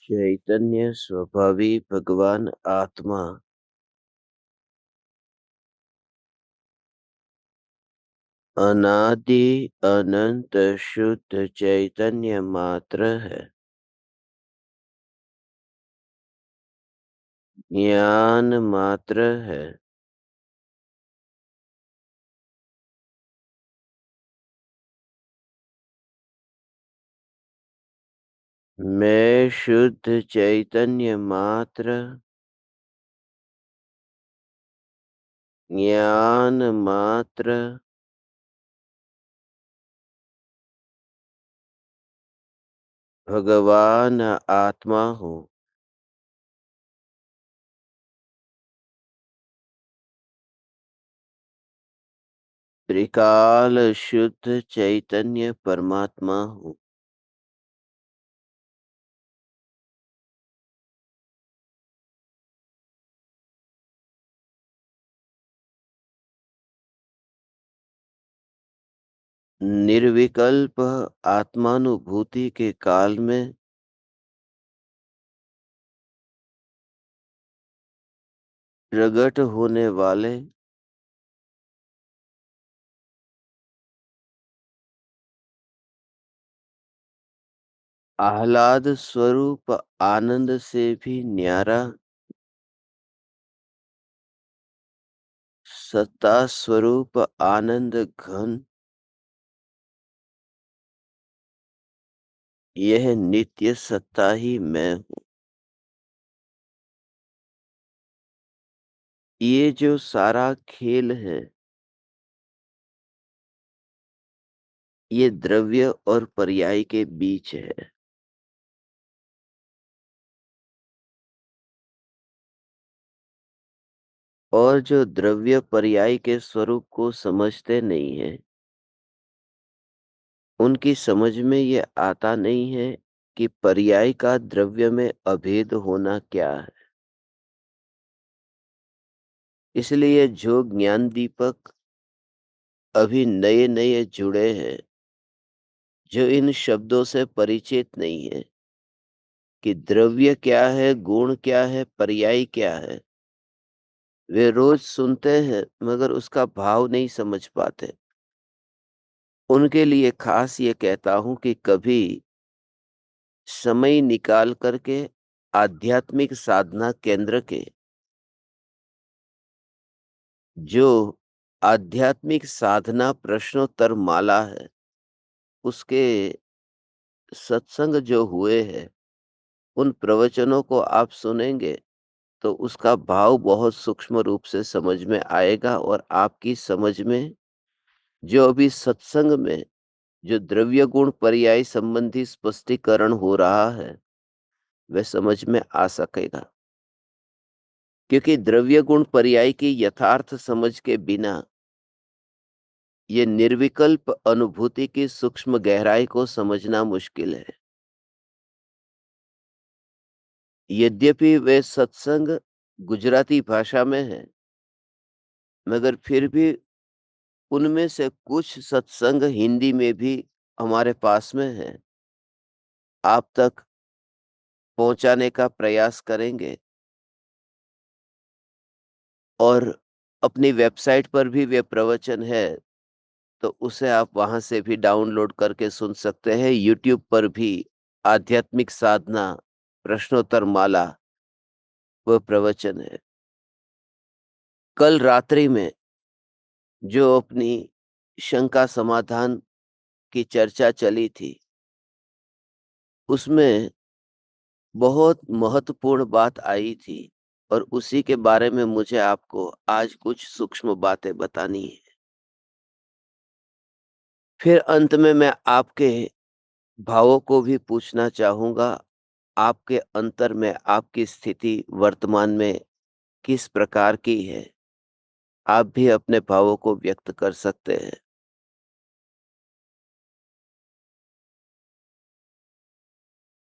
चैतन्य स्वभावी भगवान आत्मा अनादि अनंत शुद्ध चैतन्य मात्र है। ज्ञान मात्र है। मैं शुद्ध चैतन्य मात्र, ज्ञान मात्र, भगवान आत्मा हूँ। त्रिकाल शुद्ध चैतन्य परमात्मा हूँ। निर्विकल्प आत्मानुभूति के काल में प्रकट होने वाले आह्लाद स्वरूप आनंद से भी न्यारा सत्ता स्वरूप आनंद घन, यह नित्य सत्ता ही मैं हूँ। ये जो सारा खेल है, ये द्रव्य और पर्याय के बीच है। और जो द्रव्य पर्याय के स्वरूप को समझते नहीं है, उनकी समझ में ये आता नहीं है कि पर्याय का द्रव्य में अभेद होना क्या है। इसलिए जो ज्ञान दीपक अभी नए नए जुड़े हैं, जो इन शब्दों से परिचित नहीं है कि द्रव्य क्या है, गुण क्या है, पर्याय क्या है, वे रोज सुनते हैं मगर उसका भाव नहीं समझ पाते। उनके लिए खास ये कहता हूं कि कभी समय निकाल करके आध्यात्मिक साधना केंद्र के जो आध्यात्मिक साधना प्रश्नोत्तर माला है, उसके सत्संग जो हुए हैं, उन प्रवचनों को आप सुनेंगे तो उसका भाव बहुत सूक्ष्म रूप से समझ में आएगा और आपकी समझ में जो अभी सत्संग में जो द्रव्य गुण पर्याय संबंधी स्पष्टीकरण हो रहा है, वह समझ में आ सकेगा। क्योंकि द्रव्य गुण पर्याय की यथार्थ समझ के बिना ये निर्विकल्प अनुभूति की सूक्ष्म गहराई को समझना मुश्किल है। यद्यपि वे सत्संग गुजराती भाषा में है, मगर फिर भी उनमें से कुछ सत्संग हिंदी में भी हमारे पास में है। आप तक पहुंचाने का प्रयास करेंगे और अपनी वेबसाइट पर भी वे प्रवचन है, तो उसे आप वहां से भी डाउनलोड करके सुन सकते हैं। यूट्यूब पर भी आध्यात्मिक साधना प्रश्नोत्तर माला वह प्रवचन है। कल रात्रि में जो अपनी शंका समाधान की चर्चा चली थी, उसमें बहुत महत्वपूर्ण बात आई थी और उसी के बारे में मुझे आपको आज कुछ सूक्ष्म बातें बतानी है। फिर अंत में मैं आपके भावों को भी पूछना चाहूँगा, आपके अंतर में आपकी स्थिति वर्तमान में किस प्रकार की है? आप भी अपने भावों को व्यक्त कर सकते हैं।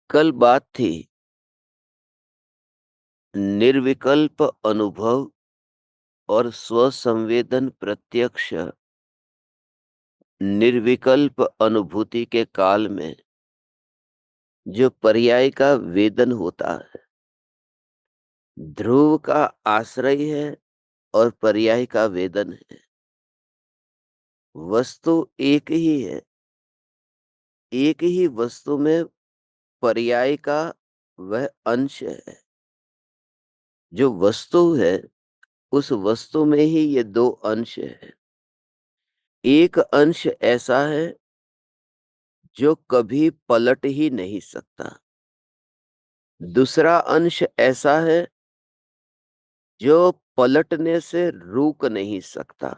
कल बात थी निर्विकल्प अनुभव और स्वसंवेदन प्रत्यक्ष निर्विकल्प अनुभूति के काल में जो पर्याय का वेदन होता है। ध्रुव का आश्रय है और पर्याय का वेदन है। वस्तु एक ही है। एक ही वस्तु में पर्याय का वह अंश है। जो वस्तु है, उस वस्तु में ही ये 2 अंश हैं। एक अंश ऐसा है जो कभी पलट ही नहीं सकता। दूसरा अंश ऐसा है जो पलटने से रुक नहीं सकता।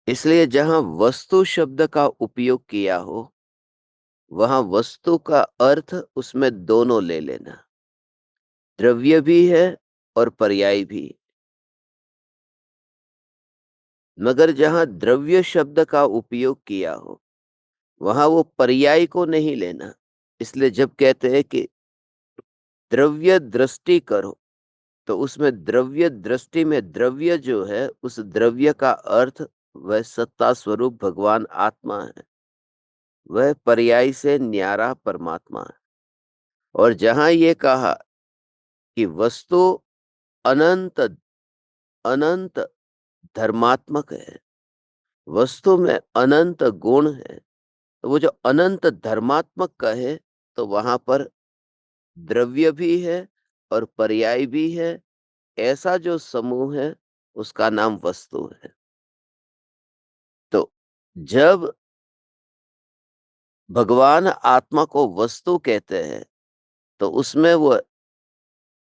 इसलिए जहाँ वस्तु शब्द का उपयोग किया हो, वहाँ वस्तु का अर्थ उसमें दोनों ले लेना। द्रव्य भी है और पर्याय भी। मगर जहाँ द्रव्य शब्द का उपयोग किया हो, वहाँ वो पर्याय को नहीं लेना। इसलिए जब कहते हैं कि द्रव्य दृष्टि करो, तो उसमें द्रव्य दृष्टि में द्रव्य जो है, उस द्रव्य का अर्थ वह सत्ता स्वरूप भगवान आत्मा है। वह पर्याय से न्यारा परमात्मा है। और जहाँ ये कहा कि वस्तु अनंत अनंत धर्मात्मक है, वस्तु में अनंत गुण है, तो वो जो अनंत धर्मात्मक कहे, तो वहां पर द्रव्य भी है और पर्याय भी है। ऐसा जो समूह है, उसका नाम वस्तु है। तो जब भगवान आत्मा को वस्तु कहते हैं, तो उसमें वो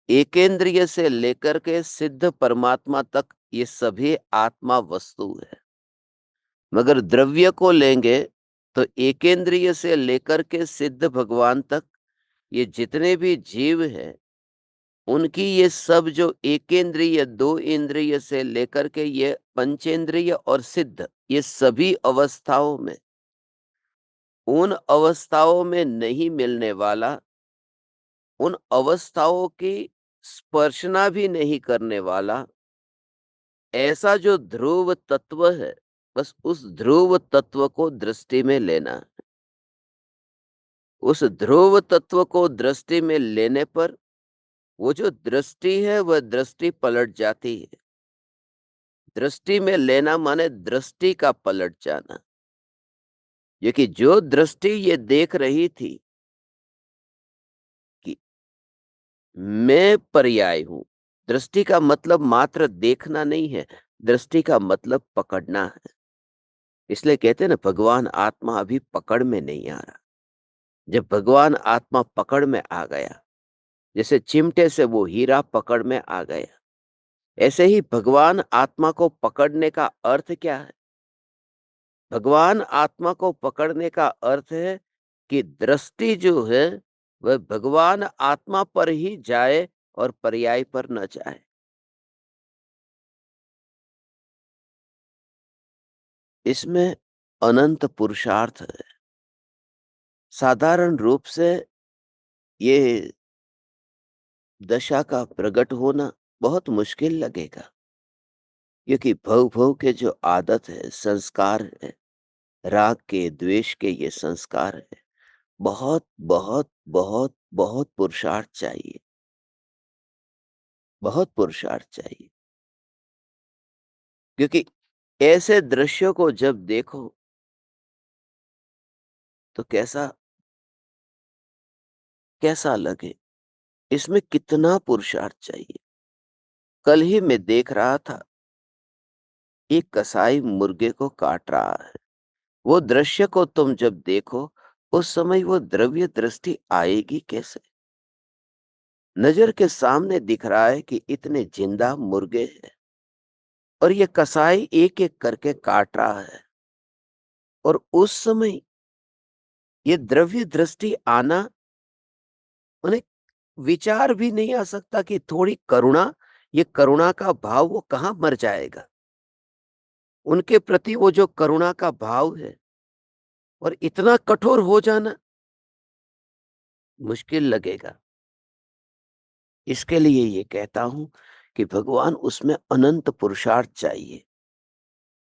एकेंद्रिय से लेकर के सिद्ध परमात्मा तक ये सभी आत्मा वस्तु है। मगर द्रव्य को लेंगे तो एकेंद्रिय से लेकर के सिद्ध भगवान तक ये जितने भी जीव हैं, उनकी ये सब जो एकेंद्रिय, दो इंद्रिय से लेकर के ये पंचेंद्रिय और सिद्ध, ये सभी अवस्थाओं में, उन अवस्थाओं में नहीं मिलने वाला, उन अवस्थाओं की स्पर्शना भी नहीं करने वाला, ऐसा जो ध्रुव तत्व है, बस उस ध्रुव तत्व को दृष्टि में लेना। उस ध्रुव तत्व को दृष्टि में लेने पर वो जो दृष्टि है, वह दृष्टि पलट जाती है। दृष्टि में लेना माने दृष्टि का पलट जाना। क्योंकि जो दृष्टि ये देख रही थी कि मैं पर्याय हूं, दृष्टि का मतलब मात्र देखना नहीं है, दृष्टि का मतलब पकड़ना है। इसलिए कहते हैं ना, भगवान आत्मा अभी पकड़ में नहीं आ रहा। जब भगवान आत्मा पकड़ में आ गया, जैसे चिमटे से वो हीरा पकड़ में आ गया, ऐसे ही भगवान आत्मा को पकड़ने का अर्थ क्या है? भगवान आत्मा को पकड़ने का अर्थ है कि दृष्टि जो है, वह भगवान आत्मा पर ही जाए और पर्याय पर न जाए। इसमें अनंत पुरुषार्थ है। साधारण रूप से ये दशा का प्रकट होना बहुत मुश्किल लगेगा, क्योंकि भव भव के जो आदत है, संस्कार है, राग के, द्वेष के ये संस्कार है, बहुत बहुत बहुत बहुत पुरुषार्थ चाहिए। बहुत पुरुषार्थ चाहिए। क्योंकि ऐसे दृश्यों को जब देखो, तो कैसा कैसा लगे? इसमें कितना पुरुषार्थ चाहिए। कल ही मैं देख रहा था, एक कसाई मुर्गे को काट रहा है। वो दृश्य को तुम जब देखो, उस समय वो द्रव्य दृष्टि आएगी कैसे? नजर के सामने दिख रहा है कि इतने जिंदा मुर्गे हैं और ये कसाई एक एक करके काट रहा है। और उस समय ये द्रव्य दृष्टि आना, उन्हें विचार भी नहीं आ सकता कि थोड़ी करुणा, ये करुणा का भाव वो कहाँ मर जाएगा। उनके प्रति वो जो करुणा का भाव है, और इतना कठोर हो जाना मुश्किल लगेगा। इसके लिए ये कहता हूं कि भगवान, उसमें अनंत पुरुषार्थ चाहिए।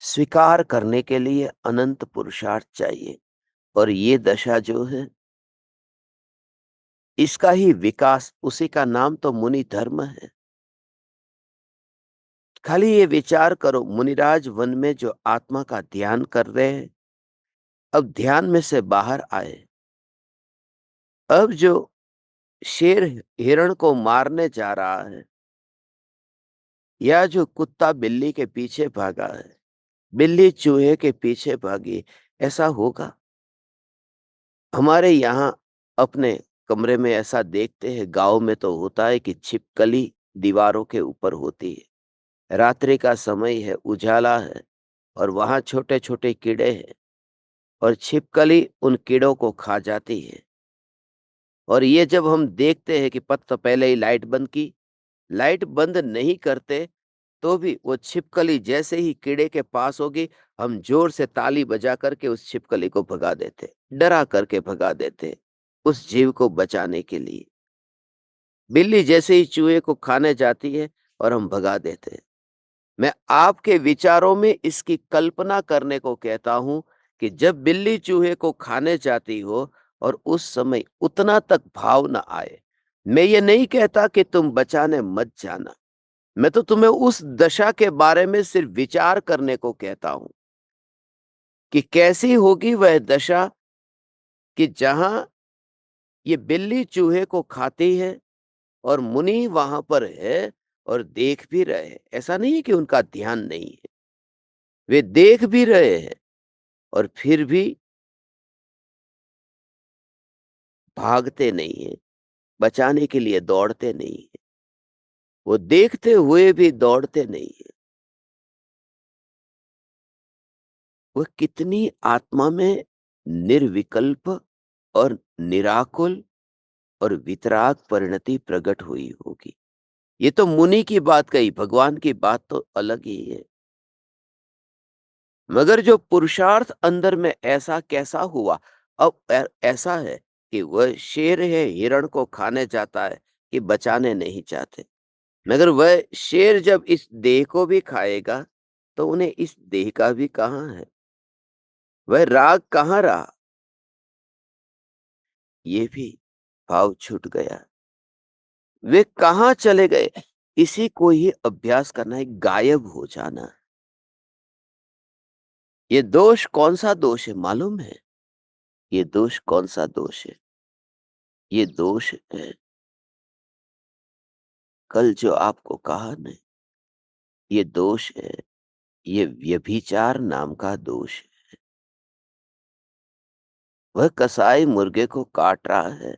स्वीकार करने के लिए अनंत पुरुषार्थ चाहिए। और ये दशा जो है, इसका ही विकास, उसी का नाम तो मुनि धर्म है। खाली ये विचार करो, मुनिराज वन में जो आत्मा का ध्यान कर रहे हैं, अब ध्यान में से बाहर आए। अब जो शेर हिरण को मारने जा रहा है, या जो कुत्ता बिल्ली के पीछे भागा है, बिल्ली चूहे के पीछे भागी, ऐसा होगा? हमारे यहाँ अपने कमरे में ऐसा देखते हैं, गाँव में तो होता है कि छिपकली दीवारों के ऊपर होती है। रात्रि का समय है, उजाला है और वहाँ छोटे-छोटे कीड़े हैं और छिपकली उन कीड़ों को खा जाती है। और ये जब हम देखते हैं कि पत तो पहले ही लाइट बंद की, लाइट बंद नहीं करते तो भी वो छिपकली जैसे ही कीड़े के पास होगी, हम जोर से ताली बजा करके उस छिपकली को भगा देते, डरा करके भगा देते, उस जीव को बचाने के लिए। बिल्ली जैसे ही चूहे को खाने जाती है और हम भगा देते हैं। मैं आपके विचारों में इसकी कल्पना करने को कहता हूं कि जब बिल्ली चूहे को खाने जाती हो और उस समय उतना तक भाव ना आए। मैं ये नहीं कहता कि तुम बचाने मत जाना। मैं तो तुम्हें उस दशा के बारे में सिर्फ विचार करने को कहता हूं कि कैसी होगी वह दशा कि जहां ये बिल्ली चूहे को खाती है और मुनि वहां पर है और देख भी रहे हैं। ऐसा नहीं है कि उनका ध्यान नहीं है, वे देख भी रहे हैं और फिर भी भागते नहीं हैं, बचाने के लिए दौड़ते नहीं हैं। वो देखते हुए भी दौड़ते नहीं हैं। वह कितनी आत्मा में निर्विकल्प और निराकुल और वितराग परिणति प्रकट हुई होगी। ये तो मुनि की बात कही, भगवान की बात तो अलग ही है। मगर जो पुरुषार्थ अंदर में ऐसा कैसा हुआ? अब ऐसा है कि वह शेर है, हिरण को खाने जाता है कि बचाने नहीं चाहते। मगर वह शेर जब इस देह को भी खाएगा, तो उन्हें इस देह का भी कहाँ है? वह राग कहाँ रहा? ये भी भाव छूट गया। वे कहाँ चले गए? इसी को ही अभ्यास करना है, गायब हो जाना। ये दोष कौन-सा दोष है मालूम है? ये दोष कौन-सा दोष है? ये दोष है, कल जो आपको कहा न, ये दोष है, ये व्यभिचार नाम का दोष है। वह कसाई मुर्गे को काट रहा है।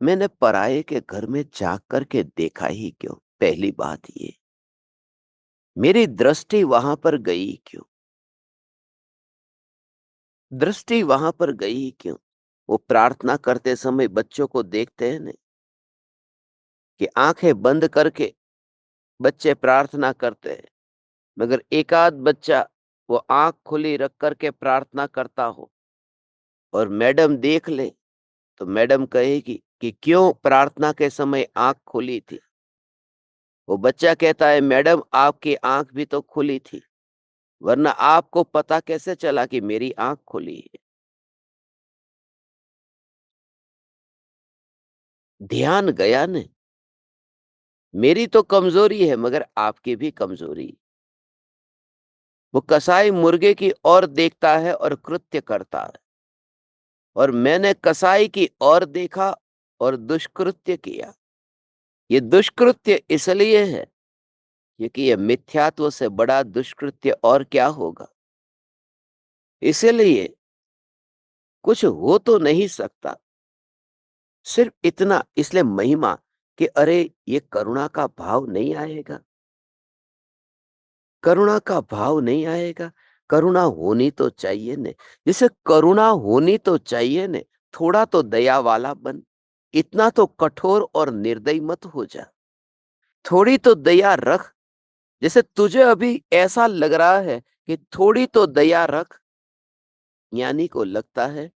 मैंने पराये के घर में झाँक कर के देखा ही क्यों? पहली बात ये। मेरी दृष्टि वहाँ पर गई क्यों? दृष्टि वहाँ पर गई क्यों? वो प्रार्थना करते समय बच्चों को देखते हैं न, कि आँखें बंद करके बच्चे प्रार्थना करते हैं, मगर एकाध बच्चा वो आँख खुली रख कर के प्रार्थना करता हो और मैडम देख ले, तो मैडम कहेगी कि क्यों प्रार्थना के समय आँख खुली थी? वो बच्चा कहता है, मैडम आपकी आँख भी तो खुली थी, वरना आपको पता कैसे चला कि मेरी आँख खुली है? ध्यान गया न। मेरी तो कमज़ोरी है मगर आपकी भी कमज़ोरी। वो कसाई मुर्गे की ओर देखता है और कृत्य करता है और मैंने कसाई की ओर देखा और दुष्कृत्य किया। ये दुष्कृत्य इसलिए है क्योंकि ये मिथ्यात्व से बड़ा दुष्कृत्य और क्या होगा? इसीलिए कुछ हो तो नहीं सकता, सिर्फ इतना इसलिए महिमा कि अरे ये करुणा का भाव नहीं आएगा, करुणा का भाव नहीं आएगा, करुणा होनी तो चाहिए ने। जैसे करुणा होनी तो चाहिए ने, थोड़ा तो दया वाला बन, इतना तो कठोर और निर्दयी मत हो जा, थोड़ी तो दया रख। जैसे तुझे अभी ऐसा लग रहा है कि थोड़ी तो दया रख, ज्ञानी को लगता है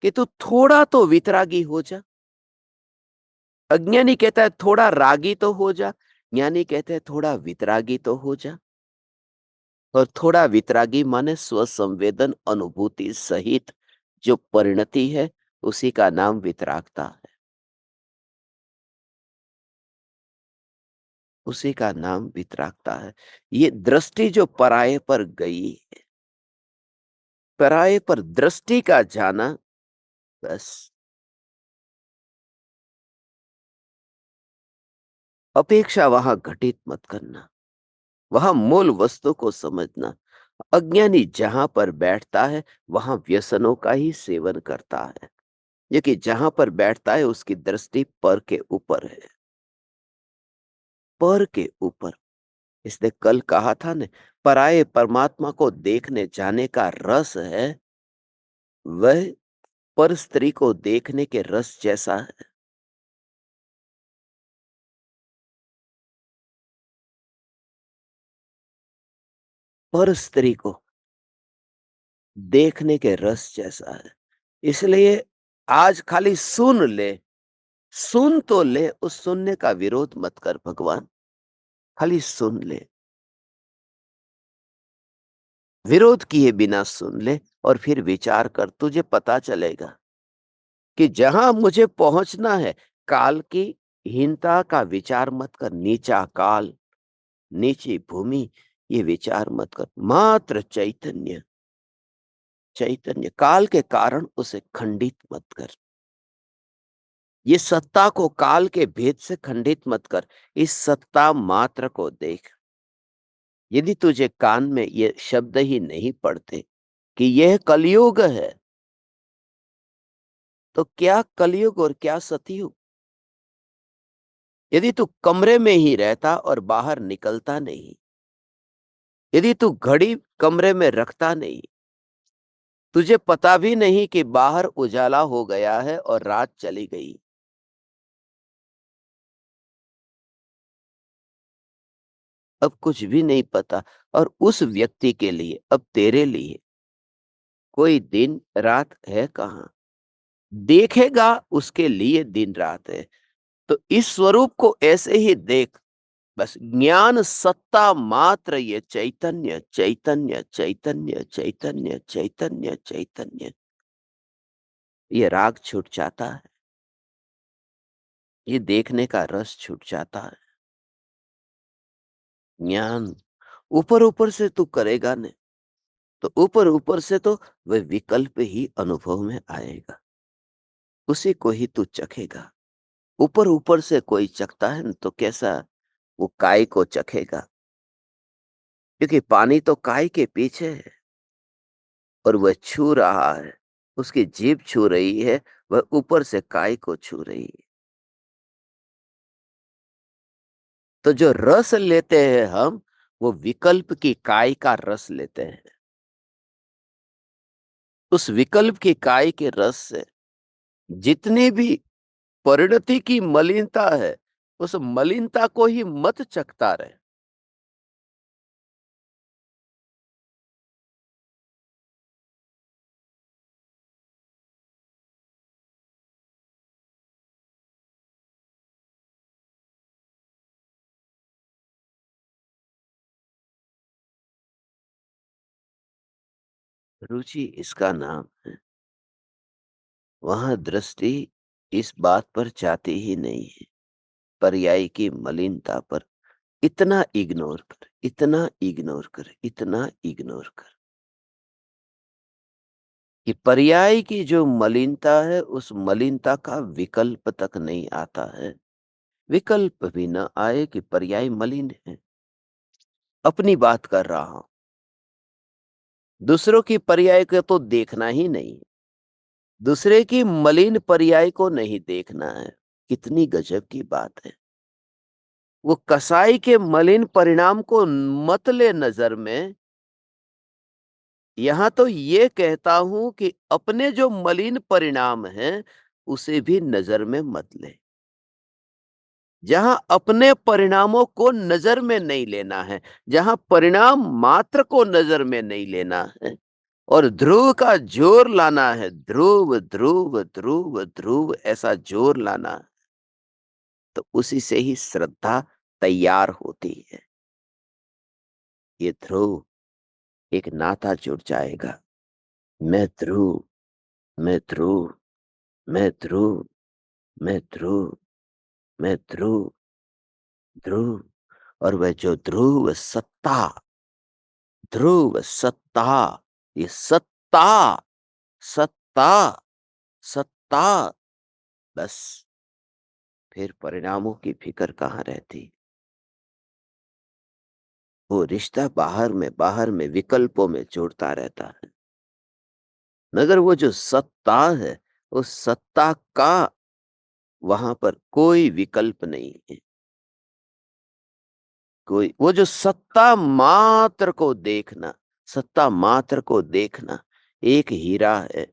कि तू थोड़ा तो वितरागी हो जा। अज्ञानी कहता है थोड़ा रागी तो हो जा, ज्ञानी कहते हैं थोड़ा वितरागी तो हो जा। और थोड़ा वितरागी माने स्वसंवेदन अनुभूति सहित जो परिणति है, उसी का नाम वितरागता है। उसी का नाम वितरागता है। ये दृष्टि जो पराये पर गई, पराये पर दृष्टि का जाना, बस अपेक्षा वहां घटित मत करना, वहां मूल वस्तु को समझना। अज्ञानी जहां पर बैठता है वहां व्यसनों का ही सेवन करता है, क्योंकि जहां पर बैठता है उसकी दृष्टि पर के ऊपर है, पर के ऊपर। इसने कल कहा था ने, पराये परमात्मा को देखने जाने का रस है, वह पर स्त्री को देखने के रस जैसा है। पर स्त्री को देखने के रस जैसा है। इसलिए आज खाली सुन ले, सुन तो ले, उस सुनने का विरोध मत कर भगवान, खाली सुन ले, विरोध किए बिना सुन ले और फिर विचार कर, तुझे पता चलेगा कि जहां मुझे पहुंचना है, काल की हीनता का विचार मत कर, नीचा काल, नीची भूमि, ये विचार मत कर, मात्र चैतन्य, चैतन्य काल के कारण उसे खंडित मत कर। ये सत्ता को काल के भेद से खंडित मत कर, इस सत्ता मात्र को देख। यदि तुझे कान में ये शब्द ही नहीं पड़ते कि यह कलयुग है, तो क्या कलयुग और क्या सतयुग? यदि तू कमरे में ही रहता और बाहर निकलता नहीं, यदि तू घड़ी कमरे में रखता नहीं, तुझे पता भी नहीं कि बाहर उजाला हो गया है और रात चली गई, अब कुछ भी नहीं पता। और उस व्यक्ति के लिए, अब तेरे लिए कोई दिन रात है कहाँ? देखेगा उसके लिए दिन रात है। तो इस स्वरूप को ऐसे ही देख, बस ज्ञान सत्ता मात्र, ये चैतन्य चैतन्य चैतन्य चैतन्य चैतन्य चैतन्य, ये राग छूट जाता है, ये देखने का रस छूट जाता है। ज्ञान ऊपर ऊपर से तू करेगा नहीं, तो ऊपर ऊपर से तो वह विकल्प ही अनुभव में आएगा, उसी को ही तू चखेगा। ऊपर ऊपर से कोई चखता है न, तो कैसा, वो काय को चखेगा, क्योंकि पानी तो काय के पीछे है और वह छू रहा है, उसकी जीभ छू रही है, वह ऊपर से काय को छू रही है। तो जो रस लेते हैं हम, वो विकल्प की काय का रस लेते हैं। उस विकल्प की काय के रस से जितनी भी परिणति की मलिनता है, उस मलिनता को ही मत चखता रहे। रुचि इसका नाम है। वहां दृष्टि इस बात पर जाती ही नहीं है, पर्याय की मलिनता पर। इतना इग्नोर कर, इतना इग्नोर कर, इतना इग्नोर कर कि पर्याय की जो मलिनता है, उस मलिनता का विकल्प तक नहीं आता है। विकल्प भी न आए कि पर्याय मलिन है। अपनी बात कर रहा हूं, दूसरों की पर्याय को तो देखना ही नहीं, दूसरे की मलिन पर्याय को नहीं देखना है। कितनी गजब की बात है। वो कसाई के मलिन परिणाम को मत ले नजर में, यहां तो ये कहता हूं कि अपने जो मलिन परिणाम हैं, उसे भी नजर में मत ले। जहां अपने परिणामों को नजर में नहीं लेना है, जहां परिणाम मात्र को नजर में नहीं लेना है और ध्रुव का जोर लाना है, ध्रुव ध्रुव ध्रुव ध्रुव ऐसा जोर लाना है, तो उसी से ही श्रद्धा तैयार होती है। ये ध्रुव एक नाता जुड़ जाएगा। मैं ध्रुव, मैं ध्रुव, मैं ध्रुव, मैं ध्रुव, मैं ध्रुव, ध्रुव। और वह जो ध्रुव सत्ता, ये सत्ता, सत्ता, सत्ता, बस फिर परिणामों की फिक्र कहाँ रहती। वो रिश्ता बाहर में विकल्पों में जुड़ता रहता है, मगर वो जो सत्ता है, उस सत्ता का वहां पर कोई विकल्प नहीं है। कोई वो जो सत्ता मात्र को देखना एक हीरा है,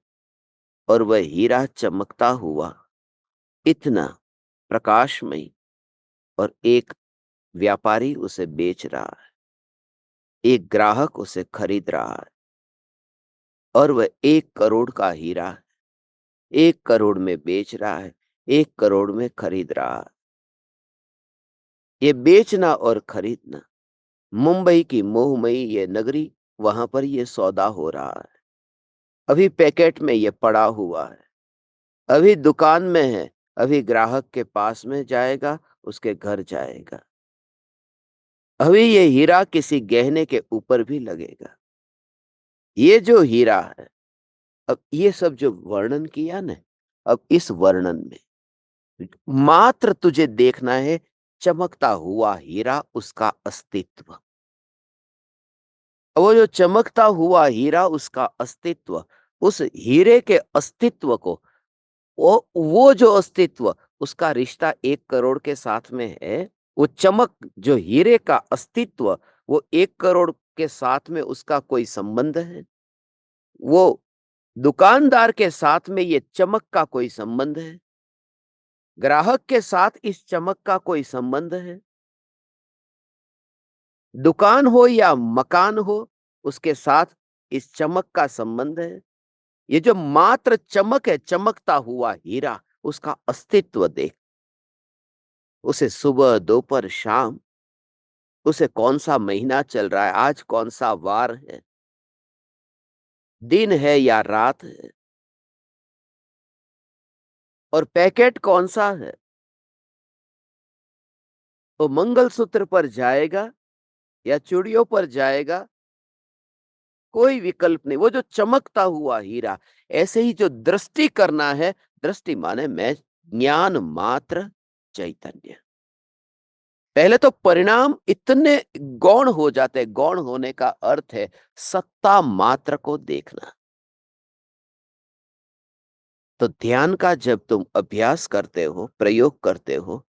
और वह हीरा चमकता हुआ इतना प्रकाशमयी, और एक व्यापारी उसे बेच रहा है, एक ग्राहक उसे खरीद रहा है, और वह 1 करोड़ का हीरा 1 करोड़ में बेच रहा है, 1 करोड़ में खरीद रहा है। ये बेचना और खरीदना, मुंबई की मोहमयी ये नगरी, वहां पर ये सौदा हो रहा है। अभी पैकेट में ये पड़ा हुआ है, अभी दुकान में है, अभी ग्राहक के पास में जाएगा, उसके घर जाएगा। अभी ये हीरा किसी गहने के ऊपर भी लगेगा। ये जो हीरा है, अब ये सब जो वर्णन किया ना, अब इस वर्णन में मात्र तुझे देखना है चमकता हुआ हीरा, उसका अस्तित्व। वो जो चमकता हुआ हीरा, उसका अस्तित्व, उस हीरे के अस्तित्व को, वो जो अस्तित्व, उसका रिश्ता 1 करोड़ के साथ में है। वो चमक, जो हीरे का अस्तित्व, वो 1 करोड़ के साथ में उसका कोई संबंध है? वो दुकानदार के साथ में ये चमक का कोई संबंध है? ग्राहक के साथ इस चमक का कोई संबंध है? दुकान हो या मकान हो, उसके साथ इस चमक का संबंध है? ये जो मात्र चमक है, चमकता हुआ हीरा, उसका अस्तित्व देख। उसे सुबह, दोपहर, शाम, उसे कौन-सा महीना चल रहा है, आज कौन-सा वार है, दिन है या रात है, और पैकेट कौन-सा है, वो मंगलसूत्र पर जाएगा या चूड़ियों पर जाएगा, कोई विकल्प नहीं। वो जो चमकता हुआ हीरा, ऐसे ही जो दृष्टि करना है, दृष्टि माने मैं ज्ञान मात्र चैतन्य। पहले तो परिणाम इतने गौण हो जाते हैं, गौण होने का अर्थ है सत्ता मात्र को देखना। तो ध्यान का जब तुम अभ्यास करते हो, प्रयोग करते हो,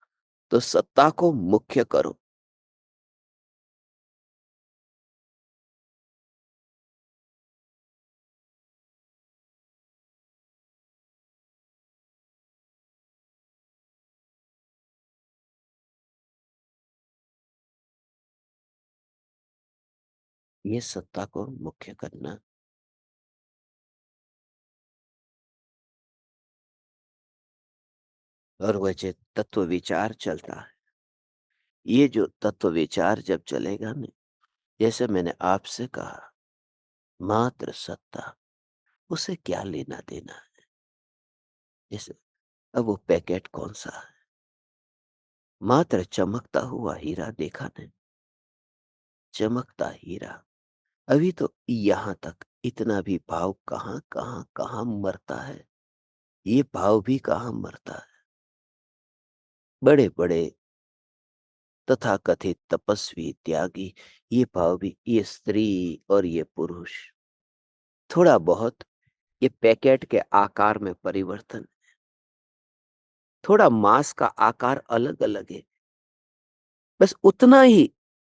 तो सत्ता को मुख्य करो। ये सत्ता को मुख्य करना। और वह जो तत्व विचार चलता है, ये जो तत्व विचार जब चलेगा ना, जैसे मैंने आपसे कहा, मात्र सत्ता, उसे क्या लेना देना है? जैसे अब वो पैकेट कौन सा है, मात्र चमकता हुआ हीरा देखा ने, चमकता हीरा। अभी तो यहाँ तक इतना भी भाव कहाँ कहाँ कहाँ मरता है, ये भाव भी कहाँ मरता है। बड़े बड़े तथाकथित तपस्वी त्यागी, ये भाव भी, ये स्त्री और ये पुरुष, थोड़ा बहुत ये पैकेट के आकार में परिवर्तन, थोड़ा मांस का आकार अलग अलग है, बस उतना ही।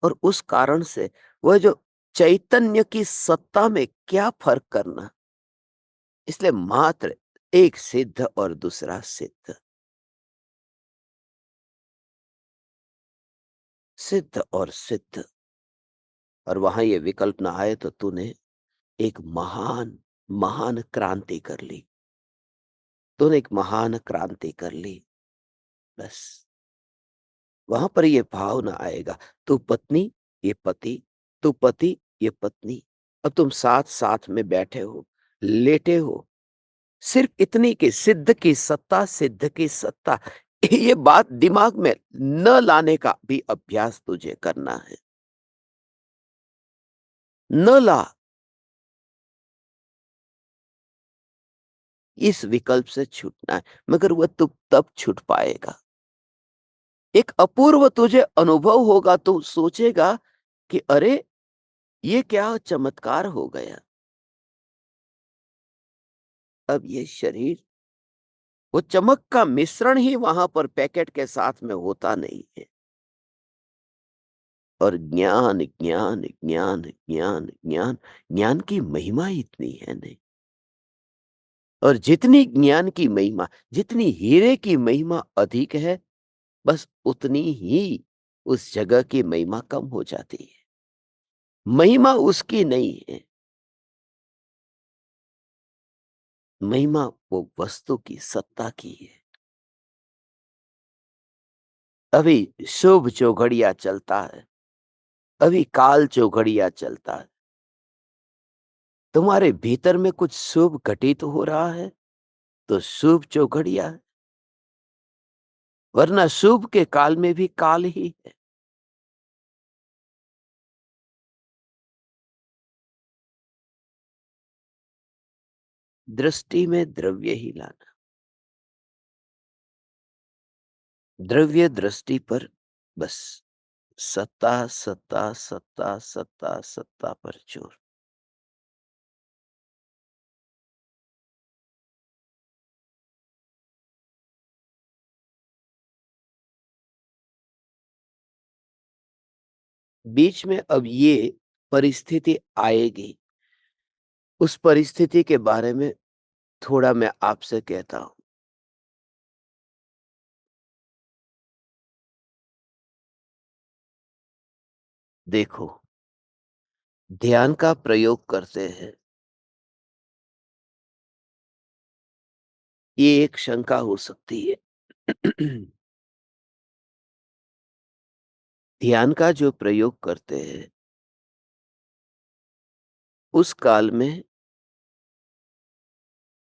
और उस कारण से वह जो चैतन्य की सत्ता में क्या फर्क करना। इसलिए मात्र एक सिद्ध और दूसरा सिद्ध, सिद्ध और सिद्ध। और वहां ये विकल्प ना आए तो तूने एक महान महान क्रांति कर ली, तूने एक महान क्रांति कर ली। बस वहां पर ये भाव ना आएगा, तू पत्नी, ये पति, तू पति, ये पत्नी। अब तुम साथ साथ में बैठे हो, लेटे हो, सिर्फ इतनी कि सिद्ध की सत्ता, सिद्ध की सत्ता, ये बात दिमाग में न लाने का भी अभ्यास तुझे करना है। न ला, इस विकल्प से छूटना है, मगर वह तू तब छूट पाएगा। एक अपूर्व तुझे अनुभव होगा, तो सोचेगा कि अरे! ये क्या चमत्कार हो गया। अब ये शरीर, वो चमक का मिश्रण ही वहां पर पैकेट के साथ में होता नहीं है। और ज्ञान, ज्ञान, ज्ञान, ज्ञान, ज्ञान, ज्ञान की महिमा इतनी है नहीं। और जितनी ज्ञान की महिमा, जितनी हीरे की महिमा अधिक है, बस उतनी ही उस जगह की महिमा कम हो जाती है। महिमा उसकी नहीं है, महिमा वो वस्तु की, सत्ता की है। अभी शुभ चौघड़िया चलता है, अभी काल चौघड़िया चलता है। तुम्हारे भीतर में कुछ शुभ घटित हो रहा है, तो शुभ चौघड़िया है, वरना शुभ के काल में भी काल ही है। दृष्टि में द्रव्य ही लाना, द्रव्य दृष्टि पर बस सत्ता, सत्ता, सत्ता, सत्ता, सत्ता पर जोर। बीच में अब ये परिस्थिति आएगी, उस परिस्थिति के बारे में थोड़ा मैं आपसे कहता हूँ। देखो, ध्यान का प्रयोग करते हैं, ये एक शंका हो सकती है। ध्यान का जो प्रयोग करते हैं, उस काल में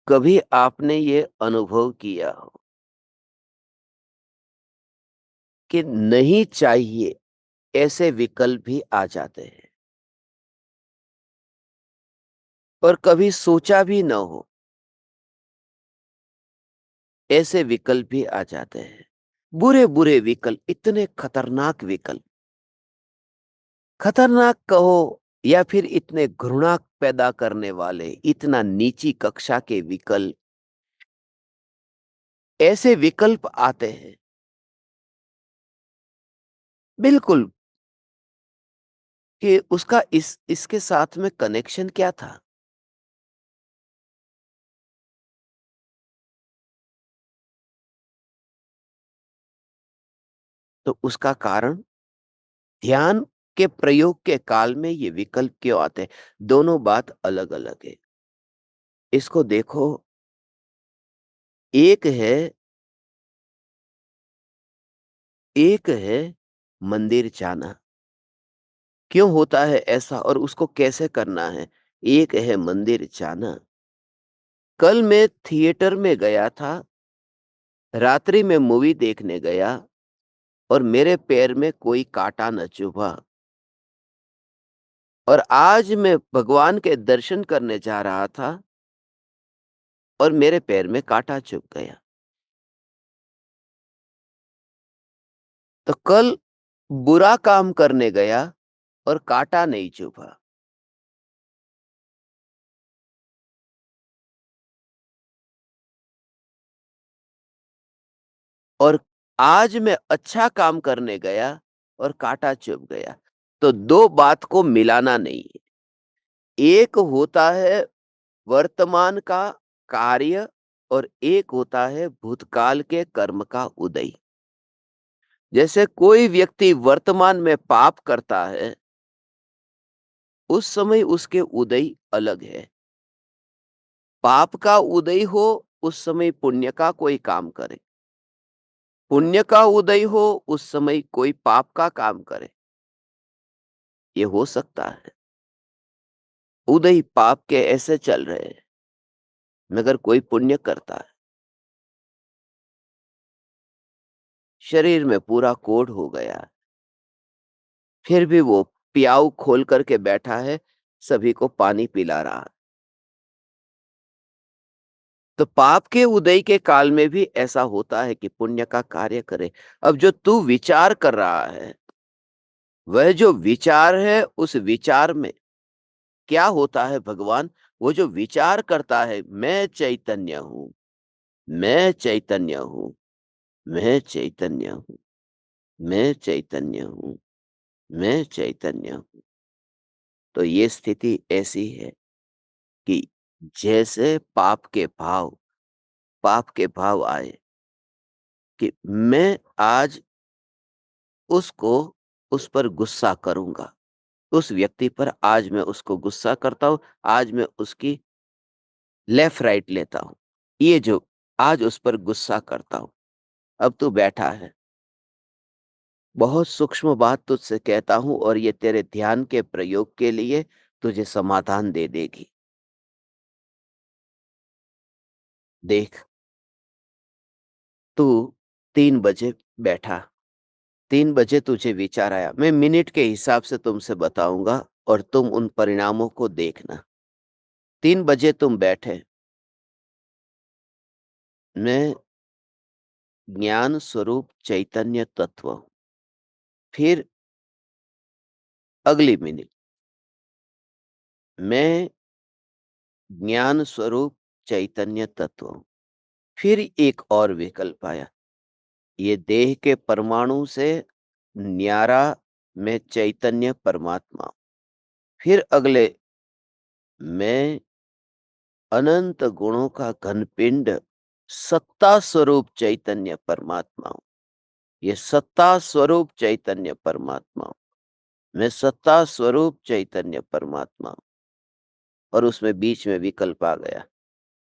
कभी आपने ये अनुभव किया हो कि नहीं चाहिए, ऐसे विकल्प भी आ जाते हैं, और कभी सोचा भी न हो, ऐसे विकल्प भी आ जाते हैं। बुरे बुरे विकल्प, इतने खतरनाक विकल्प, खतरनाक कहो या फिर इतने घृणा पैदा करने वाले, इतना नीची कक्षा के विकल्प, ऐसे विकल्प आते हैं। बिल्कुल, कि उसका इसके साथ में कनेक्शन क्या था? तो उसका कारण, ध्यान के प्रयोग के काल में ये विकल्प क्यों आते हैं? दोनों बात अलग-अलग है। इसको देखो, एक है एक है मंदिर जाना। क्यों होता है ऐसा और उसको कैसे करना है? एक है मंदिर जाना। कल मैं थिएटर में गया था, रात्रि में मूवी देखने गया, और मेरे पैर में कोई काँटा न चुभा। और आज मैं भगवान के दर्शन करने जा रहा था, और मेरे पैर में काँटा चुभ गया। तो कल बुरा काम करने गया और काँटा नहीं चुभा, और आज मैं अच्छा काम करने गया और काँटा चुभ गया। तो 2 बात को मिलाना नहीं है। एक होता है वर्तमान का कार्य, और एक होता है भूतकाल के कर्म का उदय। जैसे कोई व्यक्ति वर्तमान में पाप करता है, उस समय उसके उदय अलग है। पाप का उदय हो, उस समय पुण्य का कोई काम करे। पुण्य का उदय हो, उस समय कोई पाप का काम करे। ये हो सकता है। उदय पाप के ऐसे चल रहे हैं, मगर कोई पुण्य करता है। शरीर में पूरा कोढ़ हो गया। फिर भी वो प्याऊ खोल कर के बैठा है, सभी को पानी पिला रहा है। तो पाप के उदय के काल में भी ऐसा होता है कि पुण्य का कार्य करे। अब जो तू विचार कर रहा है, वह जो विचार है, उस विचार में क्या होता है भगवान? वो जो विचार करता है, मैं चैतन्य हूँ, मैं चैतन्य हूँ, मैं चैतन्य हूँ, मैं चैतन्य हूँ, मैं चैतन्य हूँ। तो ये स्थिति ऐसी है कि जैसे पाप के भाव आए कि मैं आज उसको उस पर गुस्सा करूँगा। उस व्यक्ति पर आज मैं उसको गुस्सा करता हूँ, आज मैं उसकी लेफ्ट राइट लेता हूँ। ये जो आज उस पर गुस्सा करता हूँ, अब तू बैठा है। बहुत सूक्ष्म बात तुझसे कहता हूँ और ये तेरे ध्यान के प्रयोग के लिए तुझे समाधान दे देगी। देख, तू 3 बजे बैठा, 3 बजे तुझे विचार आया। मैं मिनट के हिसाब से तुमसे बताऊँगा और तुम उन परिणामों को देखना। 3 बजे तुम बैठे, मैं ज्ञान स्वरूप चैतन्य तत्व हूँ। फिर अगली मिनट, मैं ज्ञान स्वरूप चैतन्य तत्व हूँ। फिर एक और विकल्प आया, ये देह के परमाणु से न्यारा मैं चैतन्य परमात्मा हूँ। फिर अगले, मैं अनंत गुणों का घनपिंड सत्ता स्वरूप चैतन्य परमात्मा हूँ। ये सत्ता स्वरूप चैतन्य परमात्मा हूँ। मैं सत्ता स्वरूप चैतन्य परमात्मा हूँ। और उसमें बीच में विकल्प आ गया।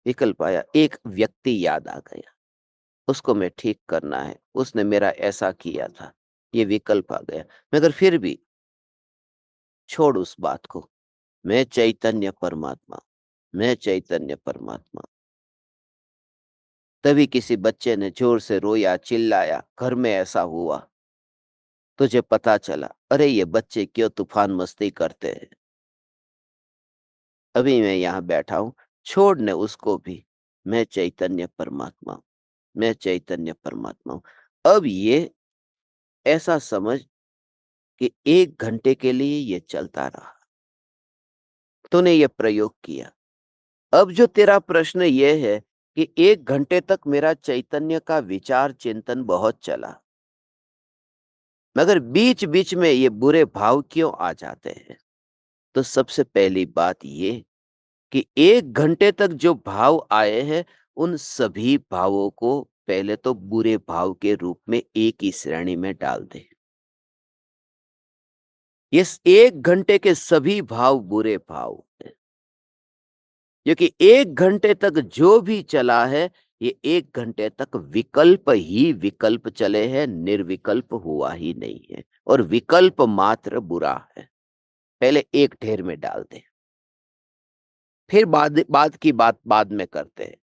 विकल्प आया, एक व्यक्ति याद आ गया, उसको मैं ठीक करना है, उसने मेरा ऐसा किया था। ये विकल्प आ गया, मगर फिर भी छोड़ उस बात को। मैं चैतन्य परमात्मा, मैं चैतन्य परमात्मा। तभी किसी बच्चे ने जोर से रोया, चिल्लाया, घर में ऐसा हुआ। तुझे पता चला, अरे ये बच्चे क्यों तूफान मस्ती करते हैं। अभी मैं यहाँ बैठा हूँ, छोड़ ने उसको भी। मैं चैतन्य परमात्मा हूँ, मैं चैतन्य परमात्मा हूँ। अब ये ऐसा समझ कि 1 घंटे के लिए ये चलता रहा। तूने ये प्रयोग किया। अब जो तेरा प्रश्न ये है कि 1 घंटे तक मेरा चैतन्य का विचार चिंतन बहुत चला, मगर बीच-बीच में ये बुरे भाव क्यों आ जाते हैं? तो सबसे पहली बात ये कि 1 घंटे तक जो भाव आए हैं, उन सभी भावों को पहले तो बुरे भाव के रूप में एक ही श्रेणी में डाल दे। इस 1 घंटे के सभी भाव बुरे भाव हैं, क्योंकि 1 घंटे तक जो भी चला है, ये 1 घंटे तक विकल्प ही विकल्प चले हैं, निर्विकल्प हुआ ही नहीं है और विकल्प मात्र बुरा है। पहले एक ढेर में डाल दे, फिर बाद बाद की बात बाद में करते हैं।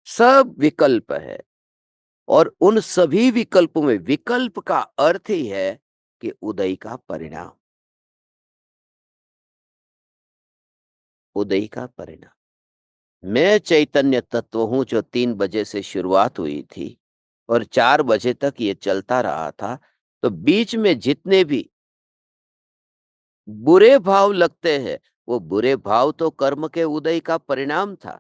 सब विकल्प है और उन सभी विकल्पों में विकल्प का अर्थ ही है कि उदय का परिणाम, उदय का परिणाम। मैं चैतन्य तत्व हूँ जो 3 बजे से शुरुआत हुई थी और 4 बजे तक ये चलता रहा था। तो बीच में जितने भी बुरे भाव लगते हैं, वो बुरे भाव तो कर्म के उदय का परिणाम था।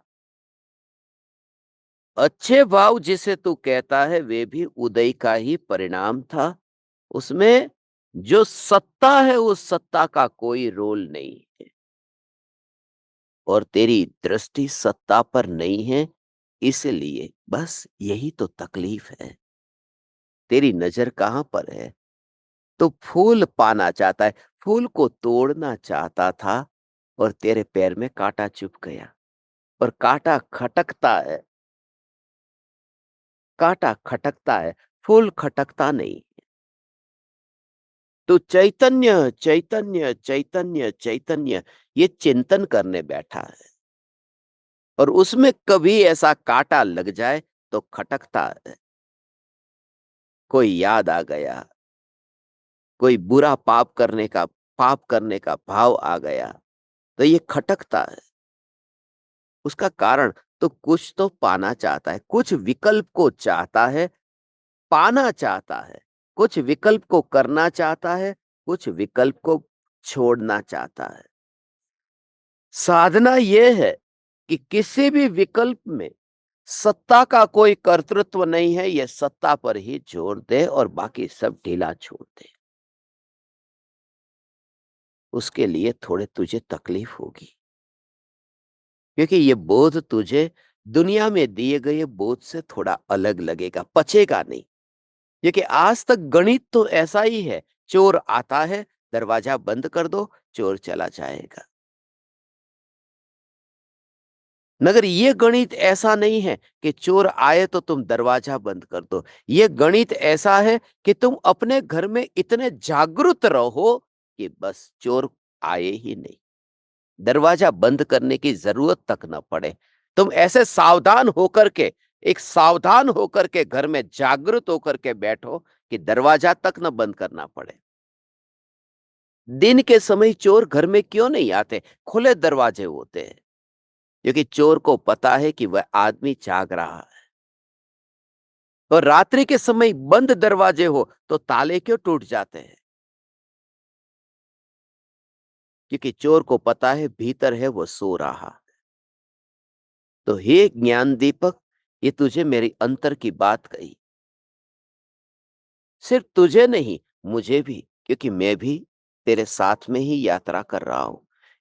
अच्छे भाव जिसे तू कहता है, वे भी उदय का ही परिणाम था। उसमें जो सत्ता है, उस सत्ता का कोई रोल नहीं है और तेरी दृष्टि सत्ता पर नहीं है, इसलिए बस यही तो तकलीफ है। तेरी नज़र कहाँ पर है? तो फूल पाना चाहता है, फूल को तोड़ना चाहता था और तेरे पैर में काँटा चुभ गया और काँटा खटकता है, फूल खटकता नहीं। तो चैतन्य, चैतन्य, चैतन्य, चैतन्य ये चिंतन करने बैठा है और उसमें कभी ऐसा काँटा लग जाए तो खटकता है। कोई याद आ गया, कोई बुरा पाप करने का भाव आ गया, तो ये खटकता है। उसका कारण, तो कुछ तो पाना चाहता है, कुछ विकल्प को चाहता है, पाना चाहता है, कुछ विकल्प को करना चाहता है, कुछ विकल्प को छोड़ना चाहता है। साधना यह है कि किसी भी विकल्प में सत्ता का कोई कर्तृत्व नहीं है, यह सत्ता पर ही जोर दे और बाकी सब ढीला छोड़ दे। उसके लिए थोड़े तुझे तकलीफ होगी, क्योंकि ये बोध तुझे दुनिया में दिए गए बोध से थोड़ा अलग लगेगा, पचेगा नहीं। क्योंकि आज तक गणित तो ऐसा ही है, चोर आता है, दरवाजा बंद कर दो, चोर चला जाएगा। मगर ये गणित ऐसा नहीं है कि चोर आए तो तुम दरवाजा बंद कर दो। ये गणित ऐसा है कि तुम अपने घर में इतने जागरूक रहो कि बस चोर आए ही नहीं, दरवाजा बंद करने की जरूरत तक न पड़े। तुम ऐसे सावधान होकर के घर में जागृत होकर के बैठो कि दरवाजा तक न बंद करना पड़े। दिन के समय चोर घर में क्यों नहीं आते, खुले दरवाजे होते हैं, क्योंकि चोर को पता है कि वह आदमी जाग रहा है। और रात्रि के समय बंद दरवाजे हो तो ताले क्यों टूट जाते हैं? क्योंकि चोर को पता है भीतर है वो सो रहा। तो हे ज्ञान दीपक, ये तुझे मेरी अंतर की बात कही। सिर्फ तुझे नहीं, मुझे भी, क्योंकि मैं भी तेरे साथ में ही यात्रा कर रहा हूं।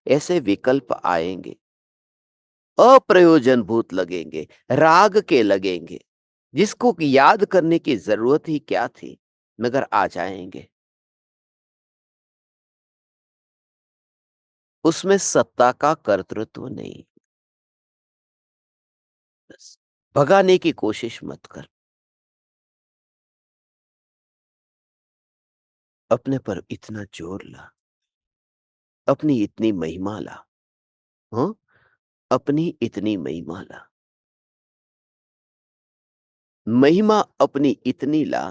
ऐसे विकल्प आएंगे, अप्रयोजनभूत लगेंगे, राग के लगेंगे, जिसको कि याद करने की जरूरत ही क्या थी, मगर आ जाएंगे। उसमें सत्ता का कर्तृत्व नहीं। बस भगाने की कोशिश मत कर, अपने पर इतना जोर ला, अपनी इतनी महिमा ला। हाँ, अपनी इतनी महिमा ला, महिमा अपनी इतनी ला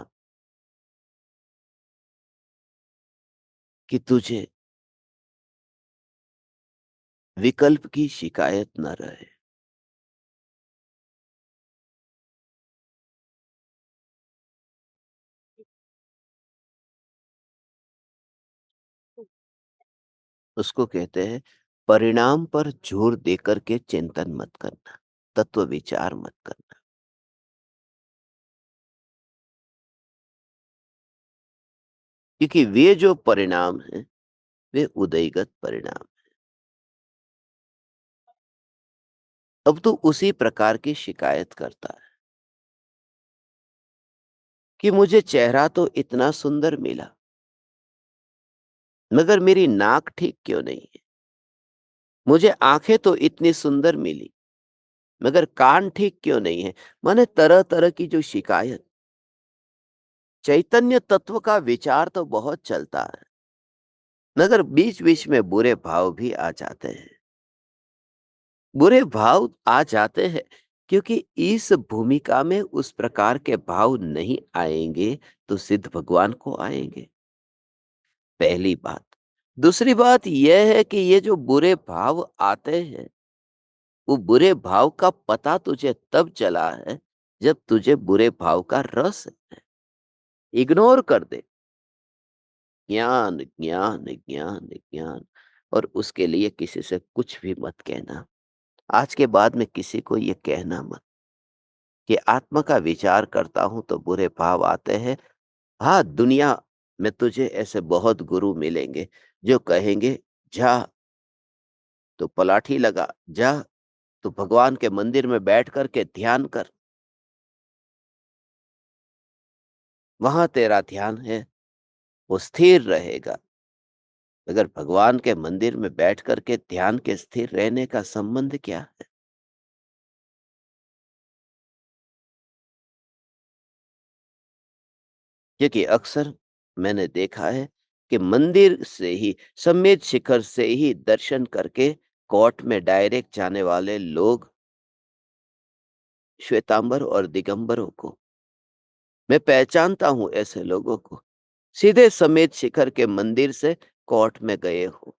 कि तुझे विकल्प की शिकायत न रहे। उसको कहते हैं, परिणाम पर जोर देकर के चिंतन मत करना, तत्व विचार मत करना। क्योंकि वे जो परिणाम है, वे उदयगत परिणाम। अब तू उसी प्रकार की शिकायत करता है कि मुझे चेहरा तो इतना सुंदर मिला, मगर मेरी नाक ठीक क्यों नहीं है। मुझे आंखें तो इतनी सुंदर मिली, मगर कान ठीक क्यों नहीं है। माने तरह तरह की जो शिकायत। चैतन्य तत्व का विचार तो बहुत चलता है, मगर बीच बीच में बुरे भाव भी आ जाते हैं। बुरे भाव आ जाते हैं क्योंकि इस भूमिका में उस प्रकार के भाव नहीं आएंगे, तो सिद्ध भगवान को आएंगे। पहली बात। दूसरी बात यह है कि ये जो बुरे भाव आते हैं, वो बुरे भाव का पता तुझे तब चला है जब तुझे बुरे भाव का रस है। इग्नोर कर दे। ज्ञान ज्ञान ज्ञान ज्ञान। और उसके लिए किसी से कुछ भी मत कहना। आज के बाद में किसी को ये कहना मत कि आत्मा का विचार करता हूं तो बुरे भाव आते हैं। हाँ, दुनिया में तुझे ऐसे बहुत गुरु मिलेंगे जो कहेंगे, जा तो पलाठी लगा, जा तो भगवान के मंदिर में बैठ कर के ध्यान कर, वहां तेरा ध्यान है, वो स्थिर रहेगा। मगर भगवान के मंदिर में बैठ कर के ध्यान के स्थिर रहने का संबंध क्या है? क्योंकि अक्सर मैंने देखा है कि मंदिर से ही, समेत शिखर से ही दर्शन करके कोर्ट में डायरेक्ट जाने वाले लोग, श्वेतांबर और दिगंबरों को मैं पहचानता हूँ ऐसे लोगों को। सीधे समेत शिखर के मंदिर से कोर्ट में गए हो।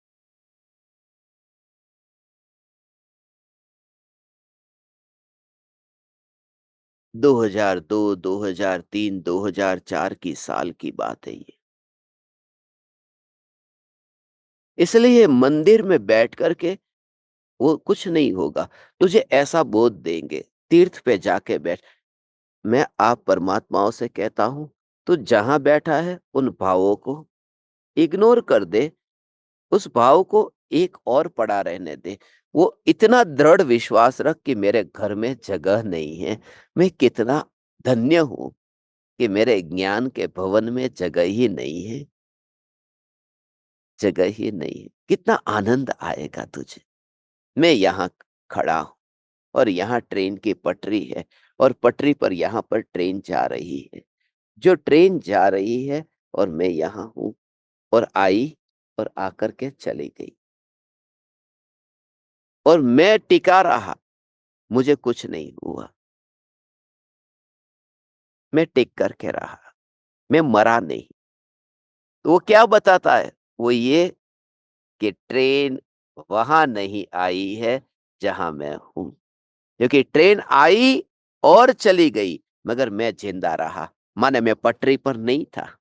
2002, 2003, 2004 की साल की बात है ये। इसलिए मंदिर में बैठ कर के वो कुछ नहीं होगा। तुझे ऐसा बोध देंगे, तीर्थ पे जाके बैठ। मैं आप परमात्माओं से कहता हूँ, तू जहाँ बैठा है उन भावों को इग्नोर कर दे, उस भाव को एक और पड़ा रहने दे। वो इतना दृढ़ विश्वास रख कि मेरे घर में जगह नहीं है। मैं कितना धन्य हूँ कि मेरे ज्ञान के भवन में जगह ही नहीं है, जगह ही नहीं है। कितना आनंद आएगा तुझे। मैं यहाँ खड़ा हूँ और यहाँ ट्रेन की पटरी है और पटरी पर यहाँ पर ट्रेन जा रही है। जो ट्रेन जा रही है और मैं यहाँ हूँ और आई और आकर के चली गई और मैं टिका रहा, मुझे कुछ नहीं हुआ। मैं टिक करके रहा, मैं मरा नहीं। तो वो क्या बताता है? वो ये कि ट्रेन वहाँ नहीं आई है जहाँ मैं हूँ। क्योंकि ट्रेन आई और चली गई, मगर मैं जिंदा रहा, माने मैं पटरी पर नहीं था।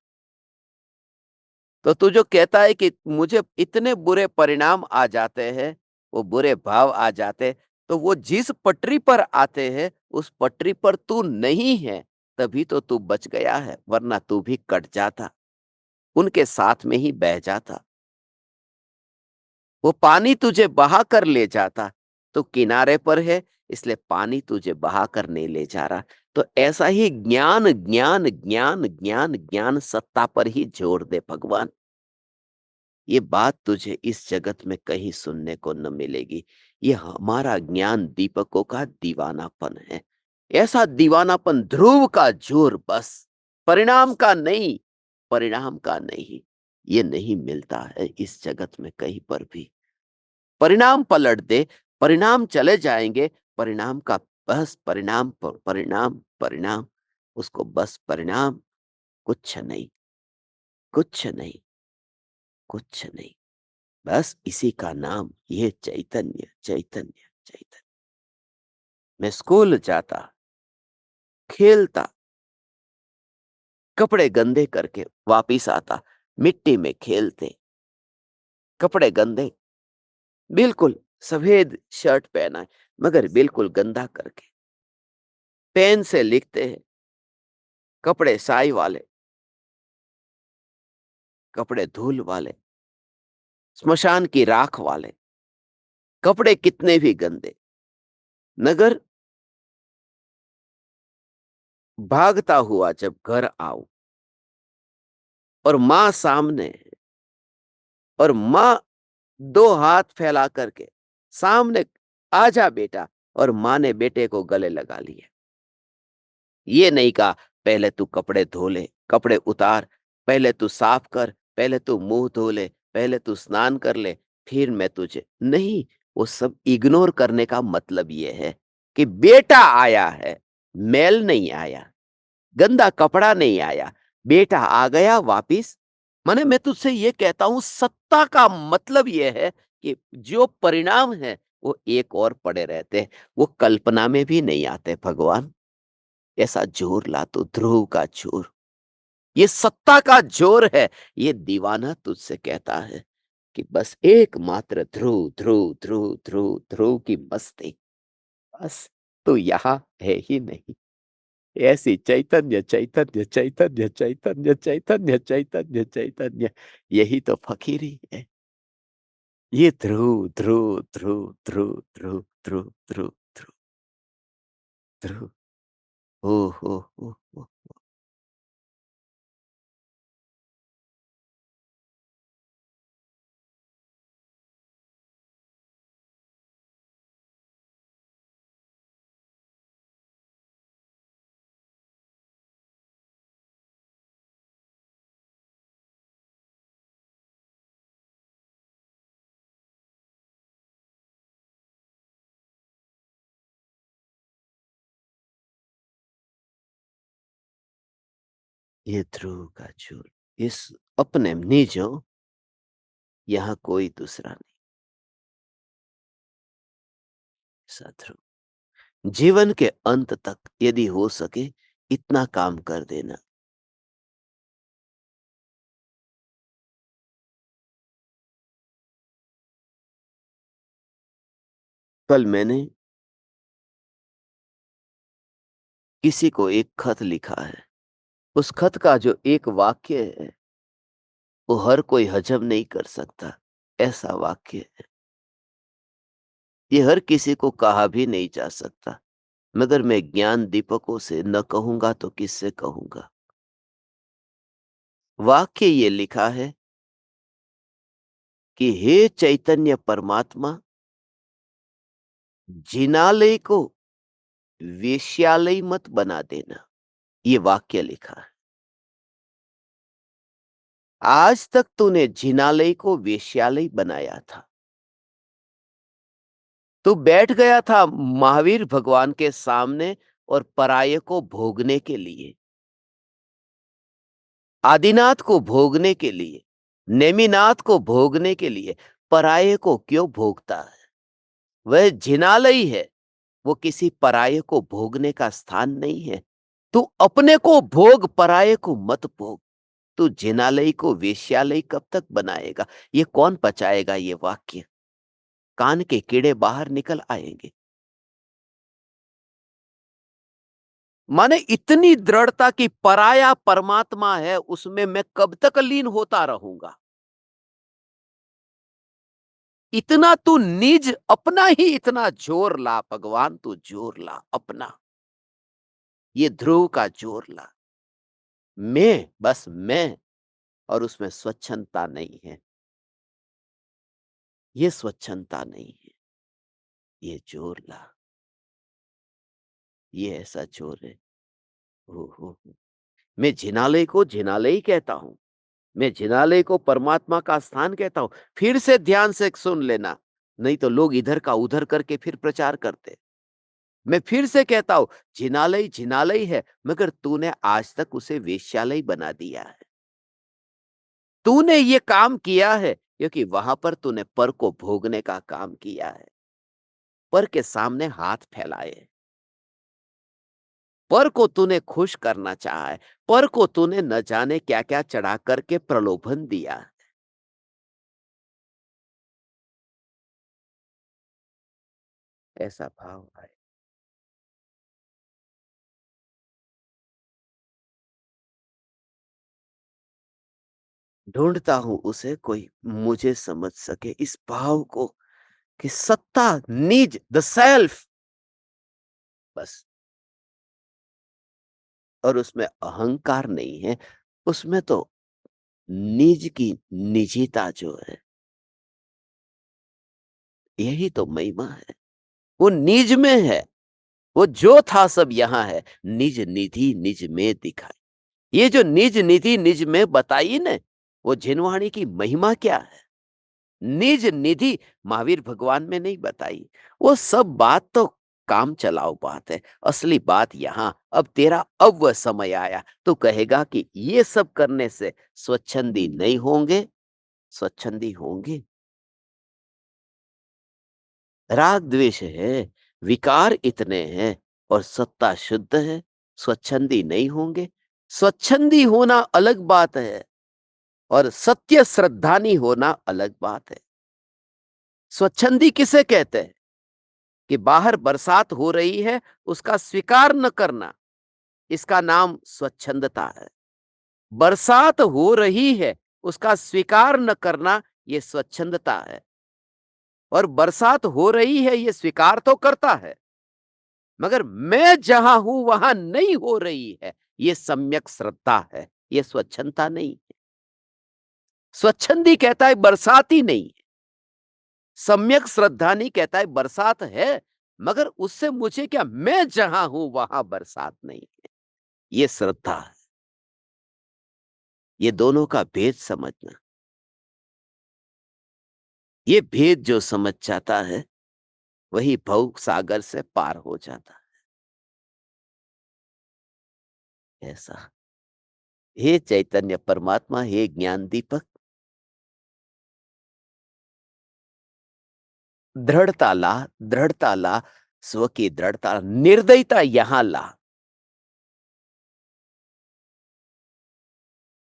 तो तू जो कहता है कि मुझे इतने बुरे परिणाम आ जाते हैं, वो बुरे भाव आ जाते, तो वो जिस पटरी पर आते हैं, उस पटरी पर तू नहीं है, तभी तो तू बच गया है, वरना तू भी कट जाता, उनके साथ में ही बह जाता। वो पानी तुझे बहा कर ले जाता। तो किनारे पर है, इसलिए पानी तुझे बहा कर नहीं ले जा रहा। तो ऐसा ही ज्ञान ज्ञान ज्ञान ज्ञान ज्ञान सत्ता पर ही जोर दे भगवान। ये बात तुझे इस जगत में कहीं सुनने को न मिलेगी। ये हमारा ज्ञान दीपकों का दीवानापन है। ऐसा दीवानापन, ध्रुव का जोर बस, परिणाम का नहीं, परिणाम का नहीं। ये नहीं मिलता है इस जगत में कहीं पर भी। परिणाम पलट दे, परिणाम चले जाएंगे, परिणाम का बस, परिणाम पर परिणाम, परिणाम, उसको बस परिणाम, कुछ नहीं, कुछ नहीं, कुछ नहीं। बस इसी का नाम ये चैतन्य, चैतन्य, चैतन्य। मैं स्कूल जाता, खेलता, कपड़े गंदे करके वापिस आता, मिट्टी में खेलते, कपड़े गंदे, बिल्कुल सफेद शर्ट पहना है, मगर बिल्कुल गंदा करके। पेन से लिखते हैं, कपड़े साई वाले, कपड़े धूल वाले, स्मशान की राख वाले, कपड़े कितने भी गंदे, मगर भागता हुआ जब घर आऊं और माँ सामने है और माँ 2 हाथ फैला करके सामने, "आजा बेटा", और माँ ने बेटे को गले लगा लिया। ये नहीं कहा, "पहले तू कपड़े धो ले, कपड़े उतार, पहले तू साफ कर, पहले तू मुँह धो ले, पहले तू स्नान कर ले, फिर मैं तुझे", नहीं, वो सब इग्नोर करने का मतलब ये है कि बेटा आया है, मैल नहीं आया। गंदा कपड़ा नहीं आया, बेटा आ गया वापिस। माने मैं तुझसे ये कहता हूं, सत्ता का मतलब ये है कि जो परिणाम है वो एक और पड़े रहते हैं, वो कल्पना में भी नहीं आते भगवान। ऐसा जोर ला तो, ध्रुव का जोर, ये सत्ता का जोर है। ये दीवाना तुझसे कहता है कि बस एकमात्र ध्रुव ध्रुव ध्रुव ध्रुव ध्रुव की मस्ती, बस तू यहाँ है ही नहीं। ऐसी चैतन्य चैतन्य चैतन्य चैतन्य चैतन्य चैतन्य चैतन्य, यही तो फकीरी है। ये ध्रुव ध्रुव ध्रुव ध्रुव ध्रुव ध्रुव ध्रुव ध्रुव ध्रुव, ओ हो। ये ध्रुव का चूर, इस अपने निजो, यहाँ कोई दूसरा नहीं। सद्रुव, जीवन के अंत तक यदि हो सके इतना काम कर देना। कल मैंने किसी को एक खत लिखा है। उस खत का जो एक वाक्य है, वो हर कोई हजम नहीं कर सकता। ऐसा वाक्य है। ये हर किसी को कहा भी नहीं जा सकता। मगर मैं ज्ञान दीपकों से न कहूंगा तो किससे कहूंगा। वाक्य ये लिखा है कि हे चैतन्य परमात्मा, जिनालय को वेश्यालय मत बना देना। ये वाक्य लिखा है। आज तक तूने जिनालय को वेश्यालय बनाया था। तू बैठ गया था महावीर भगवान के सामने और पराये को भोगने के लिए, आदिनाथ को भोगने के लिए, नेमिनाथ को भोगने के लिए। पराये को क्यों भोगता है? वह जिनालय है। वो किसी पराये को भोगने का स्थान नहीं है। तू अपने को भोग, पराये को मत भोग। तू जिनालय को वेश्यालय कब तक बनाएगा? ये कौन पचाएगा ये वाक्य? कान के कीड़े बाहर निकल आएंगे। माने इतनी दृढ़ता की पराया परमात्मा है, उसमें मैं कब तक लीन होता रहूंगा? इतना तू निज अपना ही इतना जोर ला भगवान, तू जोर ला अपना। ये ध्रुव का जोर ला। मैं, बस मैं, और उसमें स्वच्छंदता नहीं है। ये स्वच्छंदता नहीं है। ये जोर ला। ये ऐसा जोर है। हो। मैं जिनालय को जिनालय ही कहता हूं। मैं जिनालय को परमात्मा का स्थान कहता हूं। फिर से ध्यान से सुन लेना, नहीं तो लोग इधर का उधर करके फिर प्रचार करते। मैं फिर से कहता हूं, जिनालय जिनालय है, मगर तूने आज तक उसे वेश्यालय बना दिया है। तूने ये काम किया है क्योंकि वहां पर तूने पर को भोगने का काम किया है। पर के सामने हाथ फैलाए। पर को तूने खुश करना चाहा है। पर को तूने न जाने क्या क्या चढ़ा करके प्रलोभन दिया है। ऐसा भाव है। ढूंढता हूं उसे कोई मुझे समझ सके इस भाव को, कि सत्ता, निज, द सेल्फ, बस। और उसमें अहंकार नहीं है। उसमें तो निज की निजिता जो है, यही तो महिमा है। वो निज में है। वो जो था सब यहाँ है। निज निधि निज में दिखाई। ये जो निज निधि निज में बताई ने, वो जिनवाणी की महिमा क्या है? निज निधि महावीर भगवान में नहीं बताई। वो सब बात तो काम चलाओ बात है। असली बात यहां, अब तेरा अब वह समय आया, तू कहेगा कि ये सब करने से स्वच्छंदी नहीं होंगे। स्वच्छंदी होंगे। राग द्वेष है, विकार इतने हैं, और सत्ता शुद्ध है। स्वच्छंदी नहीं होंगे। स्वच्छंदी होना अलग बात है, और सत्य श्रद्धानी होना अलग बात है। स्वच्छंदी किसे कहते हैं? कि बाहर बरसात हो रही है, उसका स्वीकार न करना, इसका नाम स्वच्छंदता है। बरसात हो रही है, उसका स्वीकार न करना, ये स्वच्छंदता है। और बरसात हो रही है, ये स्वीकार तो करता है, मगर मैं जहां हूं वहां नहीं हो रही है, ये सम्यक श्रद्धा है। ये स्वच्छंदता नहीं है। स्वच्छंदी कहता है बरसात ही नहीं है। सम्यक श्रद्धानी कहता है बरसात है, मगर उससे मुझे क्या, मैं जहां हूं वहां बरसात नहीं है। ये श्रद्धा है। ये दोनों का भेद समझना। ये भेद जो समझ जाता है, वही भव सागर से पार हो जाता है। ऐसा हे चैतन्य परमात्मा, हे ज्ञान दीपक, दृढ़ता ला, दृढ़ता ला, स्व की दृढ़ता, निर्दयता यहां ला।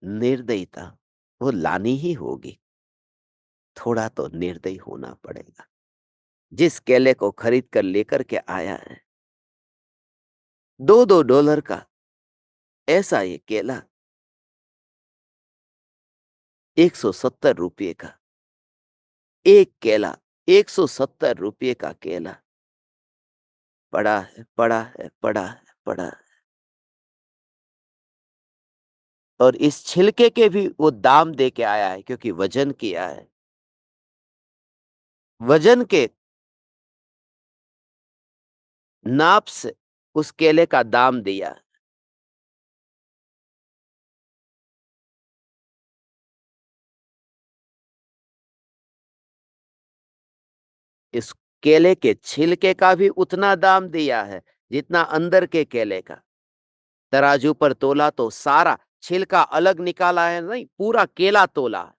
निर्दयता वो लानी ही होगी। थोड़ा तो निर्दयी होना पड़ेगा। जिस केले को खरीद कर लेकर के आया है, 2-2 डॉलर का ऐसा ये केला, ₹170 का एक केला, ₹170 का केला पड़ा है, पड़ा है, पड़ा है, पड़ा है। और इस छिलके के भी वो दाम दे के आया है, क्योंकि वजन किया है। वजन के नाप से उस केले का दाम दिया। इस केले के छिलके का भी उतना दाम दिया है जितना अंदर के केले का। तराजू पर तोला तो सारा छिलका अलग निकाला है, नहीं, पूरा केला तोला है।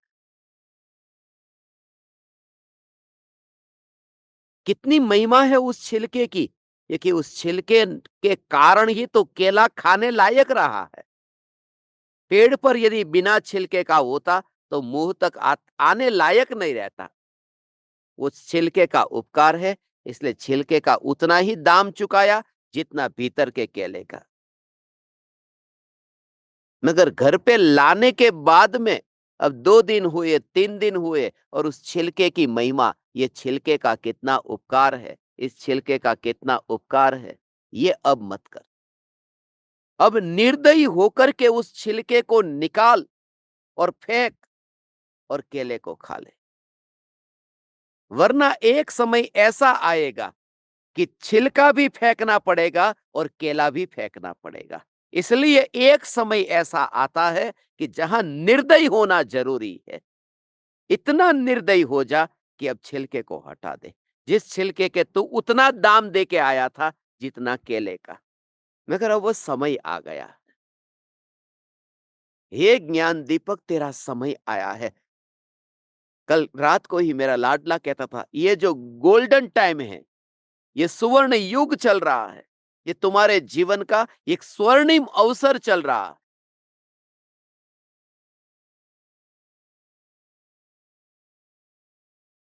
कितनी महिमा है उस छिलके की, क्योंकि उस छिलके के कारण ही तो केला खाने लायक रहा है। पेड़ पर यदि बिना छिलके का होता तो मुंह तक आने लायक नहीं रहता। उस छिलके का उपकार है, इसलिए छिलके का उतना ही दाम चुकाया जितना भीतर के केले का। मगर घर पे लाने के बाद में अब 2 दिन हुए, 3 दिन हुए, और उस छिलके की महिमा, ये छिलके का कितना उपकार है, इस छिलके का कितना उपकार है, ये अब मत कर। अब निर्दयी होकर के उस छिलके को निकाल और फेंक और केले को खा ले। वरना एक समय ऐसा आएगा कि छिलका भी फेंकना पड़ेगा और केला भी फेंकना पड़ेगा। इसलिए एक समय ऐसा आता है कि जहां निर्दयी होना जरूरी है। इतना निर्दयी हो जा कि अब छिलके को हटा दे। जिस छिलके के तू उतना दाम दे के आया था जितना केले का। मगर अब वो समय आ गया। हे ज्ञान दीपक, तेरा समय आया है। कल रात को ही मेरा लाडला कहता था, ये जो गोल्डन टाइम है, ये सुवर्ण युग चल रहा है। ये तुम्हारे जीवन का एक स्वर्णिम अवसर चल रहा है।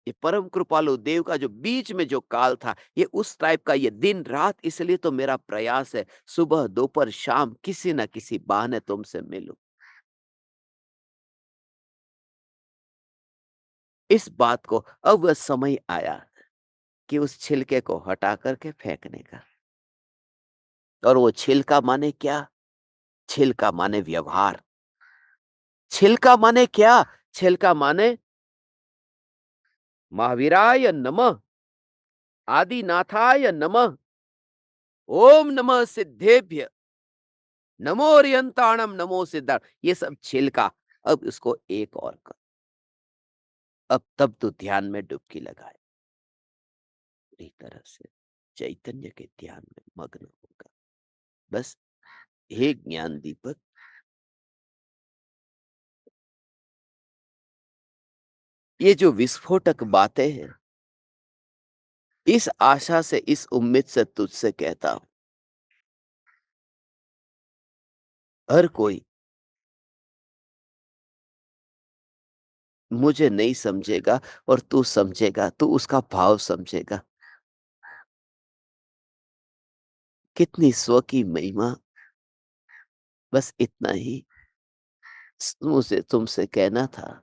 ये परम कृपालु देव का जो बीच में जो काल था, ये उस टाइप का ये दिन रात, इसलिए तो मेरा प्रयास है सुबह दोपहर शाम किसी ना किसी बहाने तुमसे मिलूं। इस बात को अब वह समय आया कि उस छिलके को हटा करके फेंकने का। और वो छिलका माने क्या? छिलका माने व्यवहार। छिलका माने क्या? छिलका माने महावीराय नमः, आदिनाथाय नमः, ओम नमः सिद्धेभ्य, नमो ओरियंताणम, नमो सिद्धार्थ, ये सब छिलका। अब इसको एक और कर। अब तब तो ध्यान में डुबकी लगाए, पूरी तरह से चैतन्य के ध्यान में मग्न होगा। बस, हे ज्ञान दीपक, ये जो विस्फोटक बातें हैं, इस आशा से, इस उम्मीद से तुझसे कहता हूं, हर कोई मुझे नहीं समझेगा और तू समझेगा, तू उसका भाव समझेगा। कितनी स्व की महिमा। बस इतना ही मुझे तुमसे कहना था।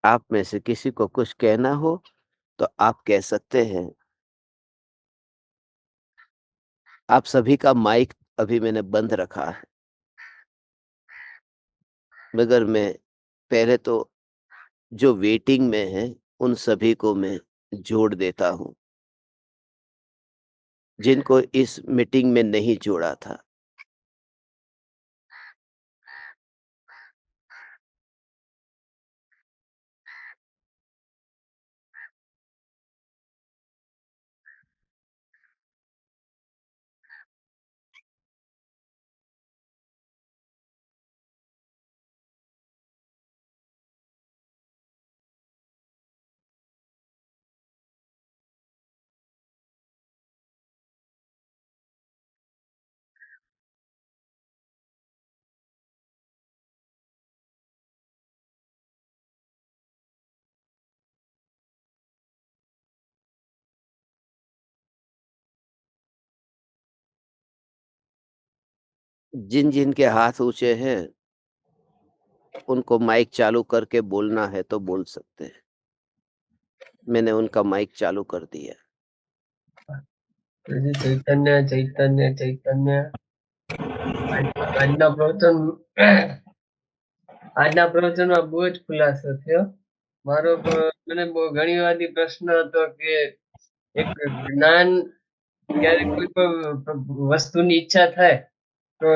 आप में से किसी को कुछ कहना हो तो आप कह सकते हैं। आप सभी का माइक अभी मैंने बंद रखा है, मगर मैं पहले तो जो वेटिंग में हैं, उन सभी को मैं जोड़ देता हूँ, जिनको इस मीटिंग में नहीं जोड़ा था। जिन-जिन के हाथ ऊँचे हैं, उनको माइक चालू करके बोलना है तो बोल सकते हैं। मैंने उनका माइक चालू कर दिया। પ્રભુ ચૈતન્ય ચૈતન્ય ચૈતન્ય આજના પ્રવચન આજના પ્રવચનમાં બહુ જ ખુલાસો થયો. મને બહુ ઘણી વાર પ્રશ્ન હતો કે એક જ્ઞાન ક્યારેક કોઈ પણ વસ્તુની ઈચ્છા થાય તો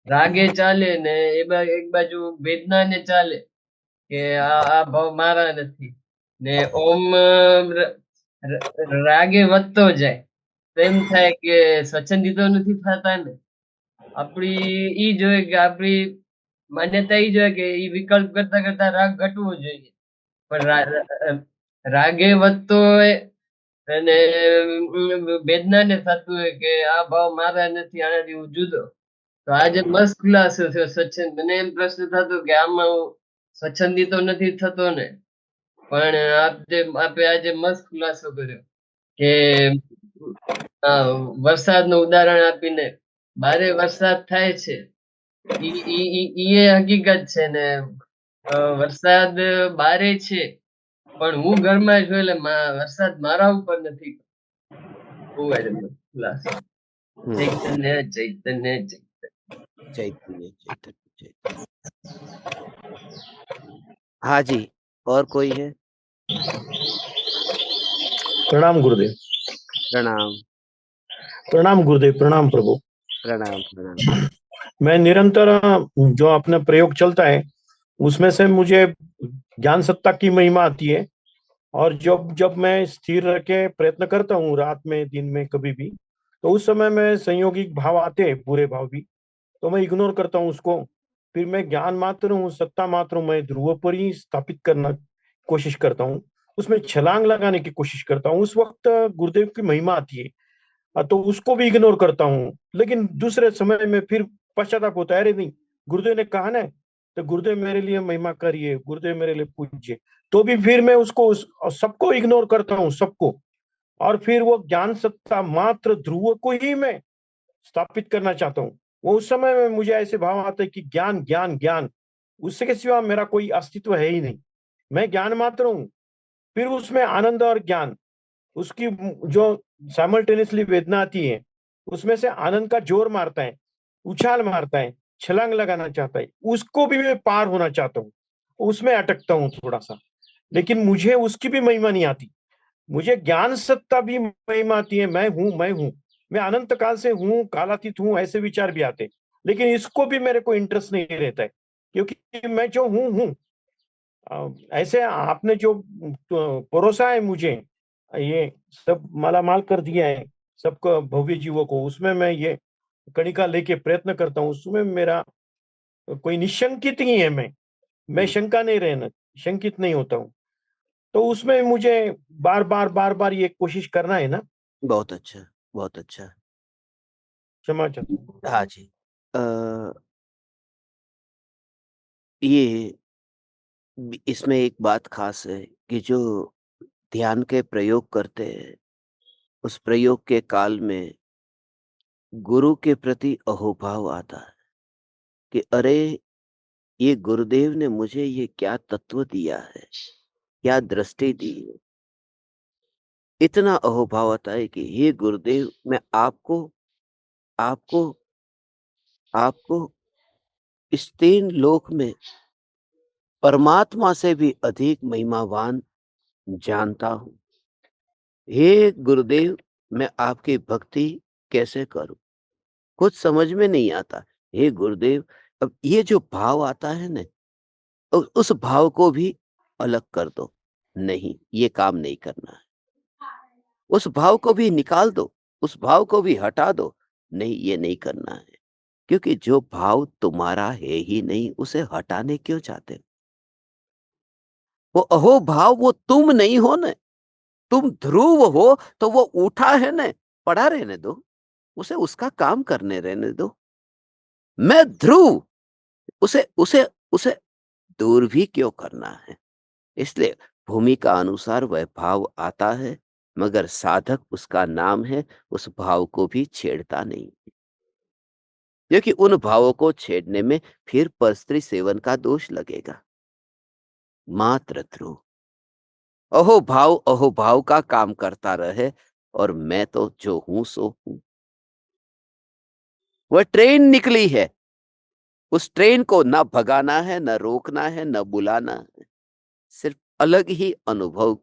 રાગે ચાલે ને એક બાજુ વેદનાને ચાલે કે આ ભાવ મારા નથી ને ઓમ રાગે વધતો જાય તો એમ થાય કે સ્વચ્છંદિતો નથી થતા ને. આપણી ઈ જોઈએ કે આપણી માન્યતા ઈ જોઈએ કે ઈ વિકલ્પ કરતા કરતા રાગ ઘટવો જોઈએ. પણ રાગે વધતો હોય અને વેદનાને થતું હોય કે આ ભાવ મારા નથી, આનાથી હું જુદો. તો આજે મસ્ત ખુલાસો થયો સ્વચ્છંદ. મને એમ પ્રશ્ન થતો કે આમાં હું સ્વચ્છંદી તો નથી થતો ને, પણ આપે આજે મસ્ત ખુલાસો કર્યો કે વરસાદનું ઉદાહરણ આપીને બારે વરસાદ થાય છે ઈ એ હકીકત છે ને વરસાદ બારે છે પણ હું ઘરમાં છું એટલે વરસાદ મારા ઉપર નથી. બહુ આજે મસ્ત ખુલાસો. हुँ, ચૈતન્ય ચૈતન્ય ચૈતન્ય. चैतन्य, चैतन्य, चैतन्य। हाँ जी, और कोई है? प्रणाम गुरुदेव। प्रणाम, प्रणाम गुरुदेव। प्रणाम प्रभु। प्रणाम, प्रणाम। मैं निरंतर जो अपना प्रयोग चलता है उसमें से मुझे ज्ञान सत्ता की महिमा आती है। और जब जब मैं स्थिर रह के प्रयत्न करता हूँ रात में दिन में कभी भी, तो उस समय में संयोगिक भाव आते हैं, बुरे भाव भी, तो मैं इग्नोर करता हूँ उसको। फिर मैं ज्ञान मात्र हूँ, सत्ता मात्र हूँ, मैं ध्रुव पर ही स्थापित करना कोशिश करता हूँ, उसमें छलांग लगाने की कोशिश करता हूँ। उस वक्त गुरुदेव की महिमा आती है। तो उसको भी इग्नोर करता हूँ। लेकिन दूसरे समय में फिर पश्चाताप होता है, अरे नहीं, गुरुदेव ने कहा ना, तो गुरुदेव मेरे लिए महिमा करिए, गुरुदेव मेरे लिए पूजिए। तो भी फिर मैं उसको सबको इग्नोर करता हूँ, सबको। और फिर वो ज्ञान सत्ता मात्र ध्रुव को ही मैं स्थापित करना चाहता हूँ। वो उस समय में मुझे ऐसे भाव आते हैं कि ज्ञान ज्ञान ज्ञान, उसके सिवा मेरा कोई अस्तित्व है ही नहीं। मैं ज्ञान मात्र हूँ। फिर उसमें आनंद और ज्ञान, उसकी जो साइमल्टेनियसली वेदना आती है, उसमें से आनंद का जोर मारता है, उछाल मारता है, छलांग लगाना चाहता है, उसको भी मैं पार होना चाहता हूँ। उसमें अटकता हूँ थोड़ा सा। लेकिन मुझे उसकी भी महिमा नहीं आती। मुझे ज्ञान सत्ता भी महिमा आती है, मैं हूं, मैं हूं, मैं अनंत काल से हूं, कालातीत हूं, ऐसे विचार भी आते। लेकिन इसको भी मेरे को इंटरेस्ट नहीं रहता है, क्योंकि मैं जो हूं। ऐसे आपने जो परोसा है मुझे, ये सब मालामाल कर दिया है सबको, भव्य जीवों को, उसमें मैं ये कणिका लेके प्रयत्न करता हूँ। उसमें मेरा कोई निशंकित ही है। मैं हुँ, शंका नहीं रहना, शंकित नहीं होता हूँ। तो उसमें मुझे बार बार ये कोशिश करना है ना। बहुत अच्छा, बहुत अच्छा। क्षमा चाहता हूँ। हाँ जी। अ, ये इसमें एक बात ख़ास है कि जो ध्यान के प्रयोग करते हैं, उस प्रयोग के काल में गुरु के प्रति अहोभाव आता है कि अरे! ये गुरुदेव ने मुझे ये क्या तत्व दिया है, क्या दृष्टि दी है। इतना अहोभाव आता है कि हे गुरुदेव, मैं आपको आपको आपको इस 3 लोक में परमात्मा से भी अधिक महिमावान जानता हूँ। हे गुरुदेव, मैं आपकी भक्ति कैसे करूँ? कुछ समझ में नहीं आता। हे गुरुदेव, अब ये जो भाव आता है ना, उस भाव को भी अलग कर दो। नहीं, ये काम नहीं करना है। उस भाव को भी निकाल दो, उस भाव को भी हटा दो। नहीं, ये नहीं करना है। क्योंकि जो भाव तुम्हारा है ही नहीं, उसे हटाने क्यों चाहते हो? वो अहोभाव वो तुम नहीं हो न, तुम ध्रुव हो, तो वो उठा है न, पड़ा रहने दो, उसे उसका काम करने रहने दो। मैं ध्रुव, उसे उसे उसे दूर भी क्यों करना है? इसलिए भूमि का अनुसार वह भाव आता है, मगर साधक उसका नाम है, उस भाव को भी छेड़ता नहीं। क्योंकि उन भावों को छेड़ने में फिर परस्त्री सेवन का दोष लगेगा। मात्र ध्रुव, अहोभाव का काम करता रहे, और मैं तो जो हूं सो हूं। वह ट्रेन निकली है, उस ट्रेन को न भगाना है, न रोकना है, न बुलाना है। सिर्फ अलग ही अनुभव।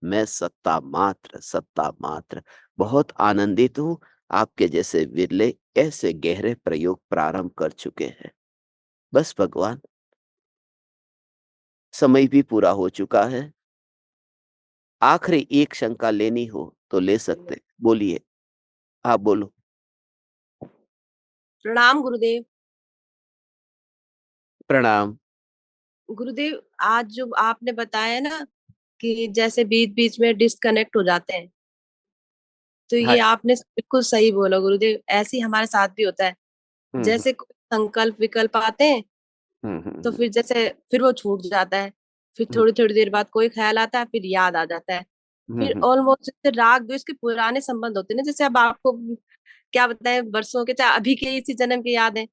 मैं सत्ता मात्र। बहुत आनंदित हूं, आपके जैसे विरले ऐसे गहरे प्रयोग प्रारंभ कर चुके हैं। बस भगवान, समय भी पूरा हो चुका है। आखिरी एक शंका लेनी हो तो ले सकते हैं। बोलिए, आप बोलो। प्रणाम गुरुदेव। प्रणाम। गुरुदेव, आज जो आपने बताया ना कि जैसे बीच बीच में डिस्कनेक्ट हो जाते हैं, तो हाँ। ये आपने बिल्कुल सही बोला गुरुदेव। ऐसे ही हमारे साथ भी होता है। हम्म हम्म जैसे कोई संकल्प विकल्प आते हैं, हम्म हम्म तो हम्म फिर वो छूट जाता है। फिर हम्म थोड़ी थोड़ी देर बाद कोई ख्याल आता है, फिर याद आ जाता है। फिर हम्म ऑलमोस्ट जैसे राग द्वेष के पुराने संबंध होते हैं ना, जैसे अब आपको क्या बताएं, वर्षों के चाहे अभी के इसी जन्म की याद है,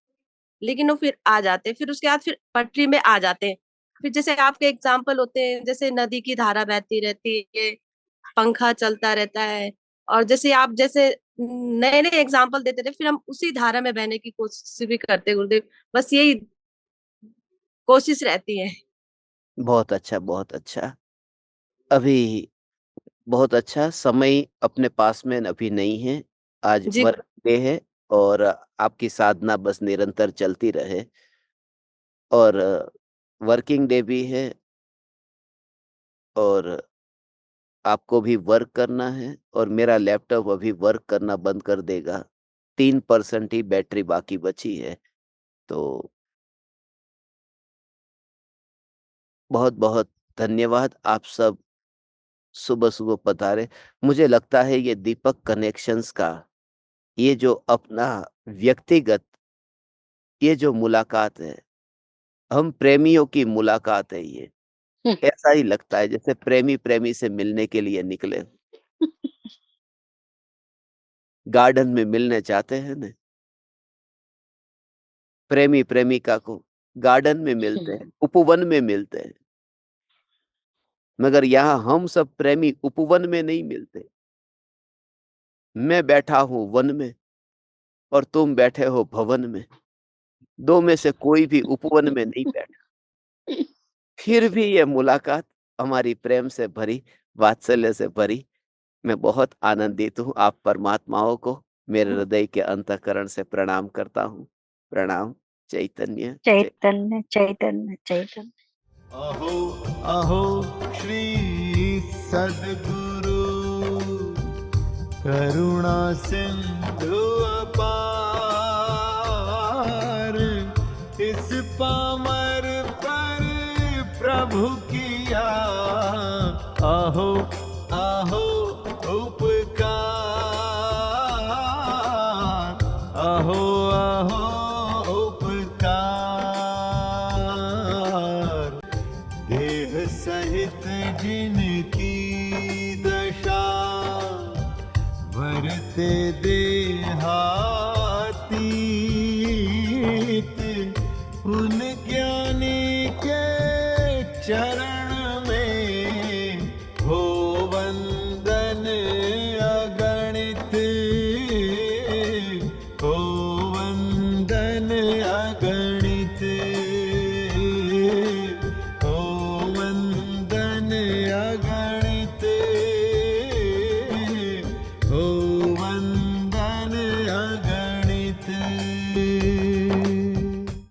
लेकिन वो फिर आ जाते हैं। फिर उसके बाद फिर पटरी में आ जाते हैं। फिर जैसे आपके एग्जाम्पल होते हैं, जैसे नदी की धारा बहती रहती है, पंखा चलता रहता है, और जैसे आप जैसे नए नए एग्जाम्पल देते रहे, फिर हम उसी धारा में बहने की कोशिश भी करते हैं गुरुदेव। बस यही कोशिश रहती है। बहुत अच्छा, बहुत अच्छा। अभी बहुत अच्छा समय अपने पास में अभी नहीं है। आज जी वर्क डे है, और आपकी साधना बस निरंतर चलती रहे। और वर्किंग डे भी है, और आपको भी वर्क करना है, और मेरा लैपटॉप अभी वर्क करना बंद कर देगा। 3% ही बैटरी बाकी बची है। तो बहुत बहुत धन्यवाद, आप सब सुबह सुबह पधारे। मुझे लगता है ये दीपक कनेक्शंस का ये जो अपना व्यक्तिगत ये जो मुलाकात है, हम प्रेमियों की मुलाकात है ये। ऐसा ही लगता है जैसे प्रेमी प्रेमी से मिलने के लिए निकले हों। गार्डन में मिलने जाते हैं ना, प्रेमी प्रेमिका को गार्डन में मिलते हैं, उपवन में मिलते हैं। मगर यहाँ हम सब प्रेमी उपवन में नहीं मिलते। मैं बैठा हूँ वन में, और तुम बैठे हो भवन में। दो में से कोई भी उपवन में नहीं बैठा। फिर भी ये मुलाकात हमारी प्रेम से भरी, वात्सल्य से भरी। मैं बहुत आनंदित हूँ। आप परमात्माओं को मेरे हृदय के अंतःकरण से प्रणाम करता हूँ। प्रणाम। चैतन्य जय। चैतन्य चैतन्य चैतन्य। अहो अहो श्री सद्गुरु करुणा सिंधु अपार, इस पामर पर प्रभु किया अहो अहो उपकार, अहो अहो उपकार। देह सहित जिनकी दशा, वरते